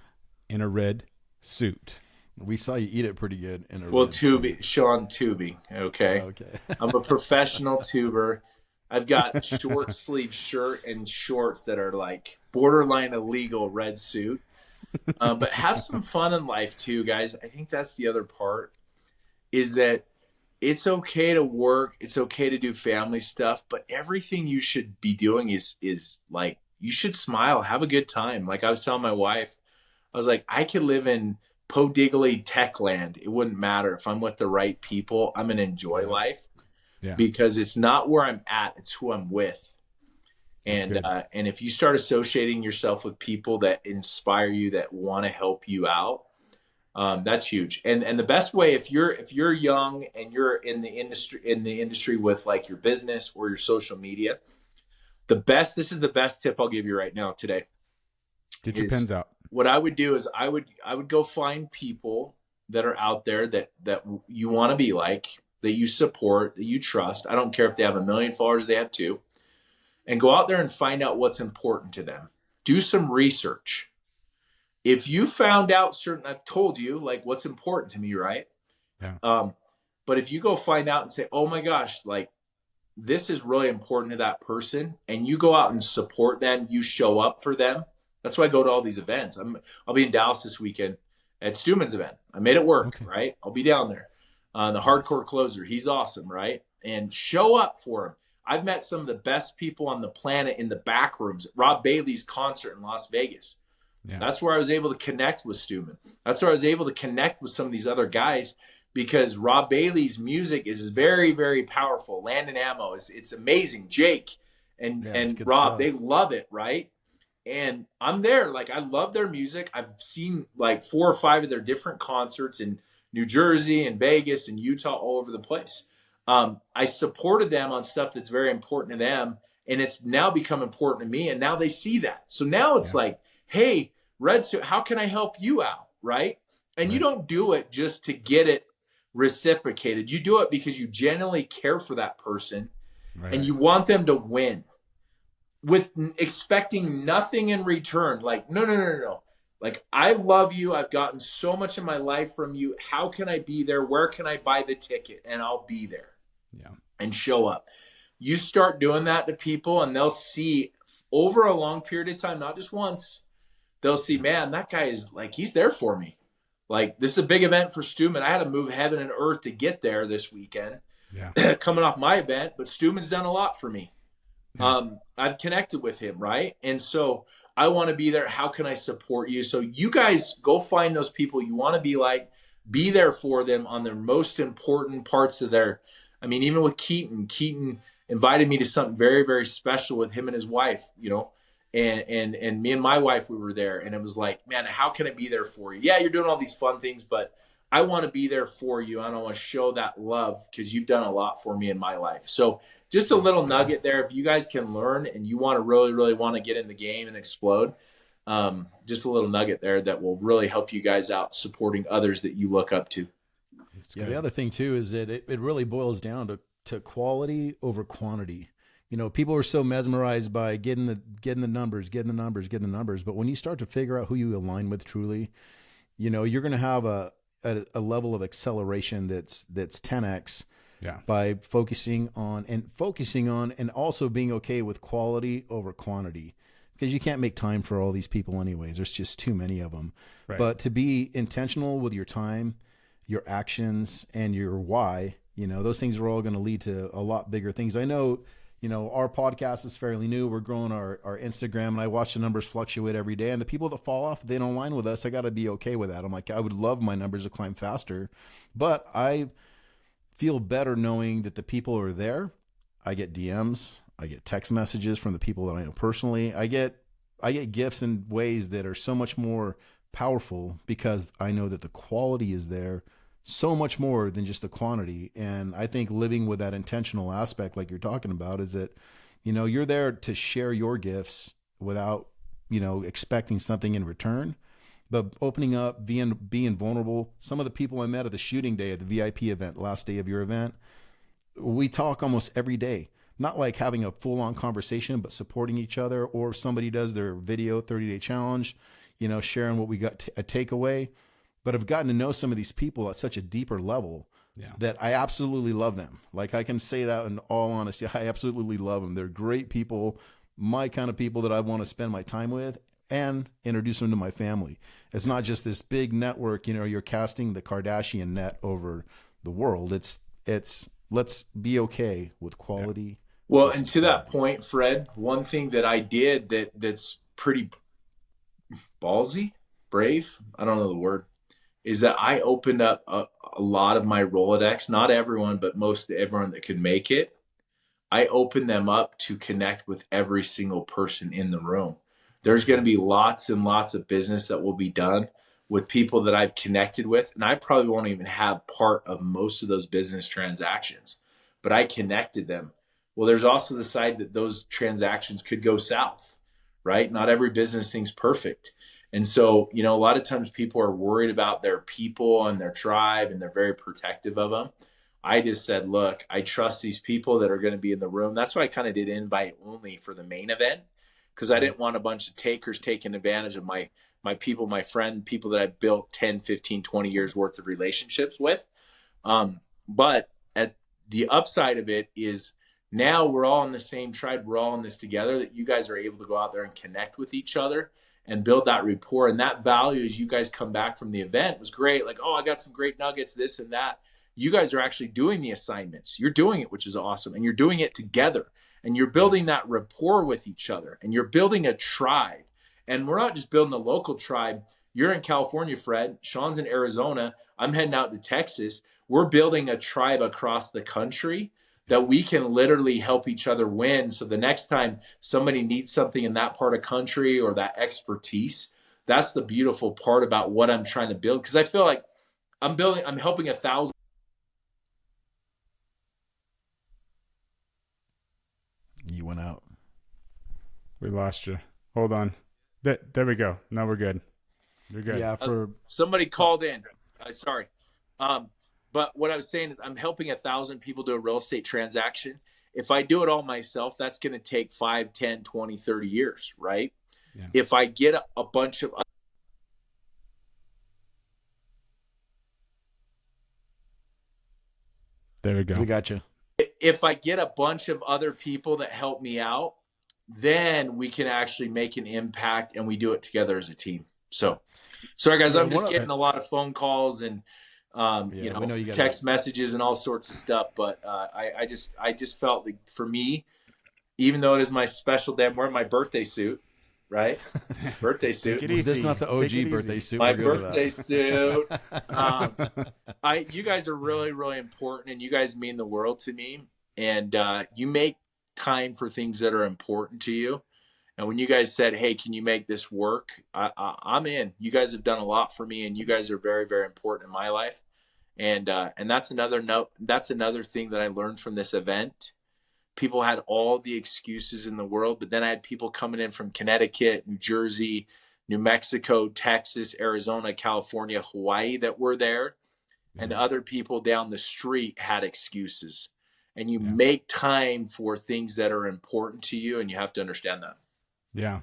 in a red suit. We saw you eat it pretty good in a Well, red tubing, suit. Sean, tubing. Okay. Okay. I'm a professional tuber. I've got short sleeve shirt and shorts that are like borderline illegal red suit. But have some fun in life too, guys. I think that's the other part, is that it's okay to work. It's okay to do family stuff, but everything you should be doing is like, you should smile, have a good time. Like I was telling my wife, I was like, I could live in Podiggly tech land. It wouldn't matter if I'm with the right people. I'm going to enjoy life because it's not where I'm at. It's who I'm with. And if you start associating yourself with people that inspire you, that want to help you out, that's huge. And the best way, if you're young and you're in the industry with like your business or your social media, this is the best tip I'll give you right now today. Get your pens out. What I would do is I would go find people that are out there that you want to be like, that you support, that you trust. I don't care if they have 1 million followers, they have 2, and go out there and find out what's important to them. Do some research. If you found out I've told you like what's important to me, right? Yeah. But if you go find out and say, oh my gosh, like this is really important to that person, and you go out and support them, you show up for them. That's why I go to all these events. I'll be in Dallas this weekend at Stuman's event. I made it work, right? I'll be down there. The hardcore closer, he's awesome, right? And show up for him. I've met some of the best people on the planet in the back rooms at Rob Bailey's concert in Las Vegas. Yeah. That's where I was able to connect with Stuman. That's where I was able to connect with some of these other guys, because Rob Bailey's music is very, very powerful. Land and Ammo, it's amazing. Jake and Rob, stuff. They love it, right? And I'm there. Like, I love their music. I've seen like 4 or 5 of their different concerts in New Jersey and Vegas and Utah, all over the place. I supported them on stuff that's very important to them, and it's now become important to me, and now they see that. So now it's like, hey, Red Suit, how can I help you out, right? And you don't do it just to get it reciprocated. You do it because you genuinely care for that person, and you want them to win, with expecting nothing in return. Like, no. Like, I love you. I've gotten so much in my life from you. How can I be there? Where can I buy the ticket? And I'll be there. Yeah. And show up. You start doing that to people, and they'll see over a long period of time, not just once, they'll see, man, that guy is like, he's there for me. Like, this is a big event for Stuman. I had to move heaven and earth to get there this weekend. Yeah. Coming off my event, but Stuman's done a lot for me. Yeah. I've connected with him, right? And so I want to be there. How can I support you? So you guys go find those people you want to be like, be there for them on their most important parts of their, I mean, even with Keaton invited me to something very, very special with him and his wife, you know, and me and my wife, we were there, and it was like, man, how can I be there for you? Yeah, you're doing all these fun things, but I want to be there for you. I want to show that love because you've done a lot for me in my life. So just a little nugget there. If you guys can learn and you want to really, really want to get in the game and explode, just a little nugget there that will really help you guys out supporting others that you look up to. Yeah, the other thing too is that it really boils down to quality over quantity. You know, people are so mesmerized by getting the numbers. But when you start to figure out who you align with truly, you know, you're going to have a level of acceleration that's 10x Yeah. by focusing on and also being okay with quality over quantity, because you can't make time for all these people anyways. There's just too many of them. Right. But to be intentional with your time, your actions, and your why, those things are all going to lead to a lot bigger things. I know, our podcast is fairly new. We're growing our Instagram, and I watch the numbers fluctuate every day. And the people that fall off, they don't align with us. I got to be okay with that. I'm like, I would love my numbers to climb faster, but I feel better knowing that the people are there. I get DMs, I get text messages from the people that I know personally. I get gifts in ways that are so much more powerful because I know that the quality is there so much more than just the quantity. And I think living with that intentional aspect, like you're talking about, is that, you're there to share your gifts without, expecting something in return, but opening up, being vulnerable. Some of the people I met at the shooting day at the VIP event, last day of your event, we talk almost every day, not like having a full on conversation, but supporting each other. Or if somebody does their video 30-day challenge, sharing what we got, a takeaway. But I've gotten to know some of these people at such a deeper level that I absolutely love them. Like, I can say that in all honesty. I absolutely love them. They're great people, my kind of people that I want to spend my time with and introduce them to my family. It's not just this big network, you're casting the Kardashian net over the world. It's let's be okay with quality. Yeah. Well, and to that point, Fred, one thing that I did that's pretty ballsy, brave, I don't know the word, is that I opened up a lot of my Rolodex, not everyone, but most everyone that could make it. I opened them up to connect with every single person in the room. There's going to be lots and lots of business that will be done with people that I've connected with. And I probably won't even have part of most of those business transactions, but I connected them. Well, there's also the side that those transactions could go south, right? Not every business thing's perfect. And so, a lot of times people are worried about their people and their tribe, and they're very protective of them. I just said, look, I trust these people that are going to be in the room. That's why I kind of did invite only for the main event, because I didn't want a bunch of takers taking advantage of my people, my friend, people that I built 10, 15, 20 years worth of relationships with. But at the upside of it is now we're all in the same tribe. We're all in this together, that you guys are able to go out there and connect with each other and build that rapport. And that value, as you guys come back from the event, was great. Like, oh, I got some great nuggets, this and that. You guys are actually doing the assignments. You're doing it, which is awesome. And you're doing it together. And you're building that rapport with each other. And you're building a tribe. And we're not just building a local tribe. You're in California, Fred. Sean's in Arizona. I'm heading out to Texas. We're building a tribe across the country that we can literally help each other win. So the next time somebody needs something in that part of country or that expertise, that's the beautiful part about what I'm trying to build. Because I feel like I'm helping 1,000. You went out. We lost you. Hold on. There we go. Now we're good. You're good. Yeah. Somebody called in. Sorry. But what I was saying is I'm helping 1,000 people do a real estate transaction. If I do it all myself, that's going to take 5, 10, 20, 30 years, right? Yeah. If I get a bunch of... There we go. We got you. If I get a bunch of other people that help me out, then we can actually make an impact, and we do it together as a team. So, sorry guys, I'm just getting a lot of phone calls and text messages and all sorts of stuff. But I just felt like, for me, even though it is my special day, I'm wearing my birthday suit, right? Birthday suit. This is not the OG birthday suit. My birthday suit. You guys are really, really important, and you guys mean the world to me. And you make time for things that are important to you. And when you guys said, "Hey, can you make this work?" I'm in. You guys have done a lot for me, and you guys are very, very important in my life. And that's another note. That's another thing that I learned from this event. People had all the excuses in the world, but then I had people coming in from Connecticut, New Jersey, New Mexico, Texas, Arizona, California, Hawaii that were there. And other people down the street had excuses. And you make time for things that are important to you, and you have to understand that. Yeah.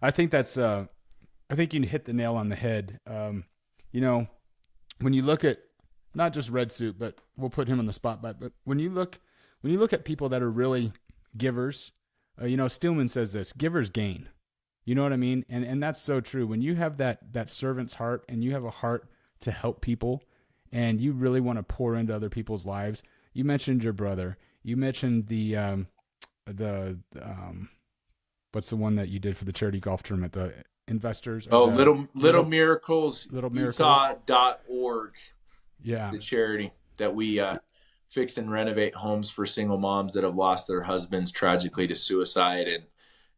I think that's, I think you hit the nail on the head. When you look at not just Red Suit, but we'll put him on the spotlight. But when you look at people that are really givers, Stillman says this: givers gain. You know what I mean? And that's so true. When you have that servant's heart, and you have a heart to help people, and you really want to pour into other people's lives. You mentioned your brother. You mentioned the what's the one that you did for the charity golf tournament? The investors. Little Miracles, Little Miracles. Utah.org. Yeah. The charity that we fix and renovate homes for single moms that have lost their husbands tragically to suicide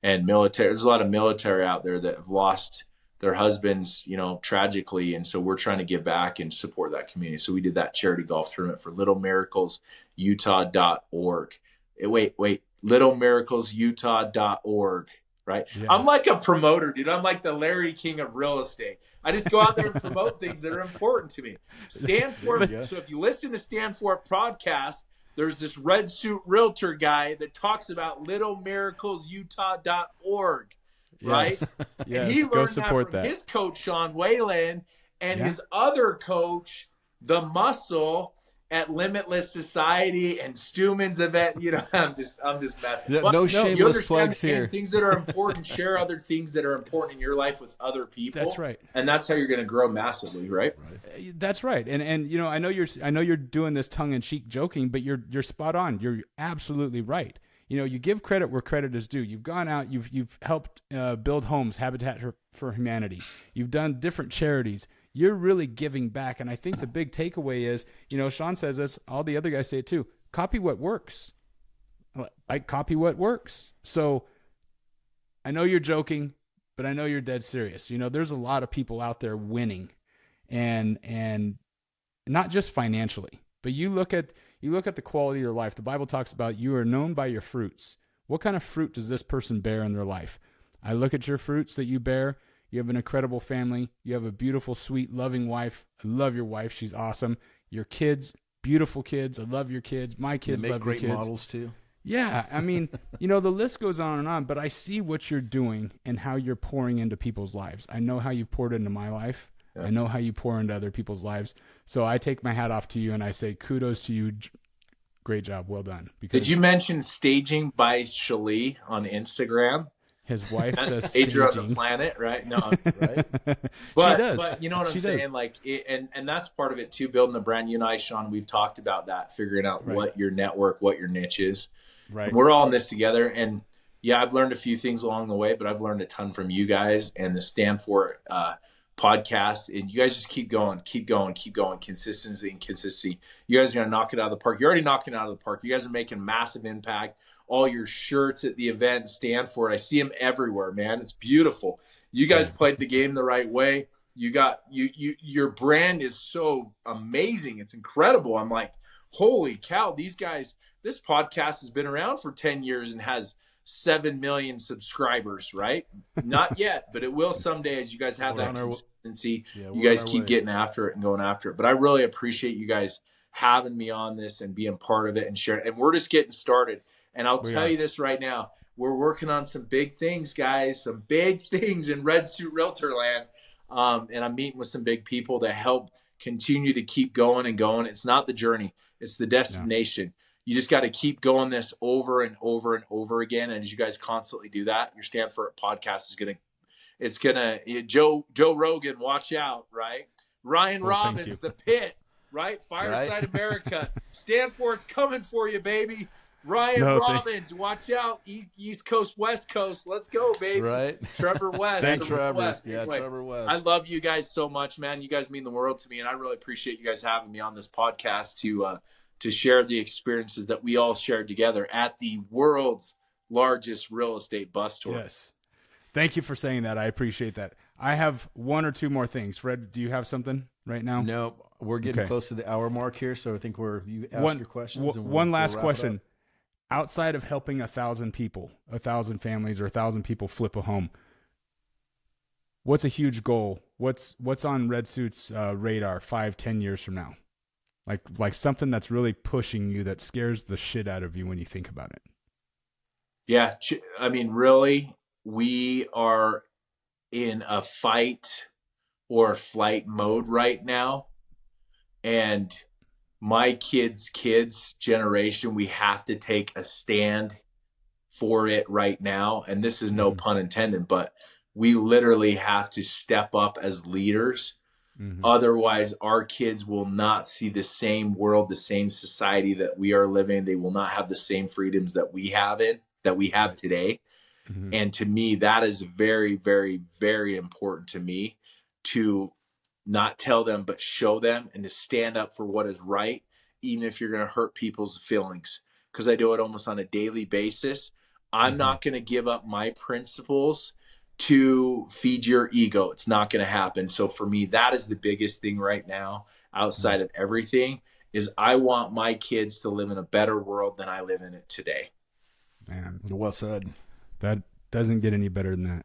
and military. There's a lot of military out there that have lost their husbands, tragically. And so we're trying to give back and support that community. So we did that charity golf tournament for Little Miracles, Utah.org. Wait, Little Miracles, Utah.org. Right. Yeah. I'm like a promoter, dude. I'm like the Larry King of real estate. I just go out there and promote things that are important to me. Stand for it. So if you listen to Stand For It podcast, there's this Red Suit Realtor guy that talks about littlemiraclesutah.org. Right. Yes. And he learned that from his coach, Sean Whalen, and his other coach, the Muscle, at Limitless Society and Stuman's event. I'm just messing. Yeah, no shameless plugs here. Things that are important, share other things that are important in your life with other people. That's right. And that's how you're going to grow massively, right? That's right. And I know you're doing this tongue in cheek joking, but you're spot on. You're absolutely right. You give credit where credit is due. You've gone out, you've helped build homes, Habitat for Humanity. You've done different charities. You're really giving back. And I think the big takeaway is, Sean says this, all the other guys say it too, copy what works. Like copy what works. So I know you're joking, but I know you're dead serious. There's a lot of people out there winning and not just financially, but you look at the quality of your life. The Bible talks about you are known by your fruits. What kind of fruit does this person bear in their life? I look at your fruits that you bear. You have an incredible family. You have a beautiful, sweet, loving wife. I love your wife. She's awesome. Your kids, beautiful kids. I love your kids. My kids love your kids. Great models too. Yeah. I mean, the list goes on, but I see what you're doing and how you're pouring into people's lives. I know how you poured into my life. Yeah. I know how you pour into other people's lives. So I take my hat off to you and I say kudos to you. Great job. Well done. Did you mention Staging by Shalee on Instagram? His wife does stager on the planet, right? No, right. But, she does. But you know what I'm saying? Does. Like, and that's part of it too. Building the brand. You and I, Sean, we've talked about that. Figuring out what your network, what your niche is. Right. And we're all in this together. And yeah, I've learned a few things along the way, but I've learned a ton from you guys and the Stand For It podcast. And you guys just keep going. Consistency. You guys are gonna knock it out of the park. You're already knocking it out of the park. You guys are making massive impact. All your shirts at the event Stand For It. I see them everywhere, man. It's beautiful. You guys played the game the right way. Your brand is so amazing. It's incredible. I'm like, holy cow, these guys, this podcast has been around for 10 years and has 7 million subscribers, right? Not yet, but it will someday as you guys have that consistency. You guys keep getting after it and going after it. But I really appreciate you guys having me on this and being part of it and sharing. And we're just getting started. And I'll tell you this right now, we're working on some big things, guys, some big things in Red Suit Realtor land. And I'm meeting with some big people to help continue to keep going and going. It's not the journey, it's the destination. You just got to keep going this over and over and over again. And as you guys constantly do that, your Stand For It podcast is Joe Rogan, watch out, right? Ryan Robbins, The Pit, right? Fireside America. Stand For It's coming for you, baby. Ryan Robbins, watch out. East Coast, West Coast. Let's go, baby. Right. Trevor West. Thanks, Trevor. West. Yeah, anyway, Trevor West. I love you guys so much, man. You guys mean the world to me, and I really appreciate you guys having me on this podcast to share the experiences that we all shared together at the world's largest real estate bus tour. Yes. Thank you for saying that. I appreciate that. I have one or two more things. Fred, do you have something right now? No, we're getting close to the hour mark here, so I think you ask your questions. One last question. Outside of helping 1,000 people, 1,000 families, or 1,000 people flip a home, what's a huge goal? What's on Red Suit's radar 5-10 years from now? Like something that's really pushing you, that scares the shit out of you when you think about it. Yeah. I mean, really, we are in a fight or flight mode right now. And my kids generation, we have to take a stand for it right now. And this is no pun intended, but we literally have to step up as leaders. Otherwise, our kids will not see the same world, the same society that we are living. They will not have the same freedoms that we have today. And to me, that is very, very, very important to me, to not tell them, but show them, and to stand up for what is right, even if you're going to hurt people's feelings. Because I do it almost on a daily basis. I'm not going to give up my principles to feed your ego. It's not going to happen. So for me, that is the biggest thing right now, outside of everything, is I want my kids to live in a better world than I live in it today. Man, well said. That doesn't get any better than that.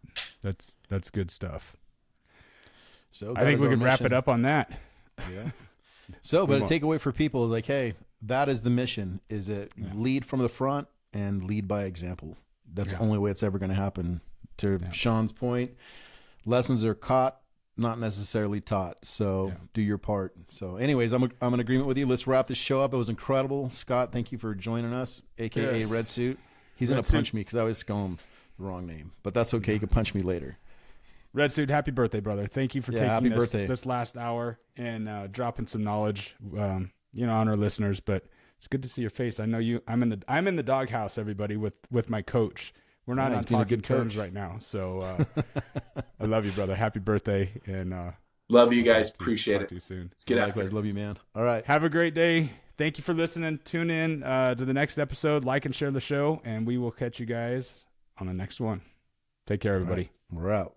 That's good stuff. So I think we can wrap it up on that. Yeah. So, but a takeaway for people is like, hey, that is the mission. Is it lead from the front and lead by example? That's the only way it's ever going to happen. To Sean's point, lessons are caught, not necessarily taught. So do your part. So anyways, I'm in agreement with you. Let's wrap this show up. It was incredible. Scott, thank you for joining us, AKA Red Suit. He's going to punch me because I always call him the wrong name, but that's okay. You can punch me later. Red Suit, happy birthday, brother. Thank you for taking this last hour and dropping some knowledge, on our listeners, but it's good to see your face. I know you, I'm in the doghouse, everybody, with my coach. We're not on talking terms right now. So I love you, brother. Happy birthday. And love you guys. Appreciate it. Talk to you soon. Let's get out. Likewise. Love you, man. All right. Have a great day. Thank you for listening. Tune in to the next episode. Like and share the show, and we will catch you guys on the next one. Take care, everybody. Right. We're out.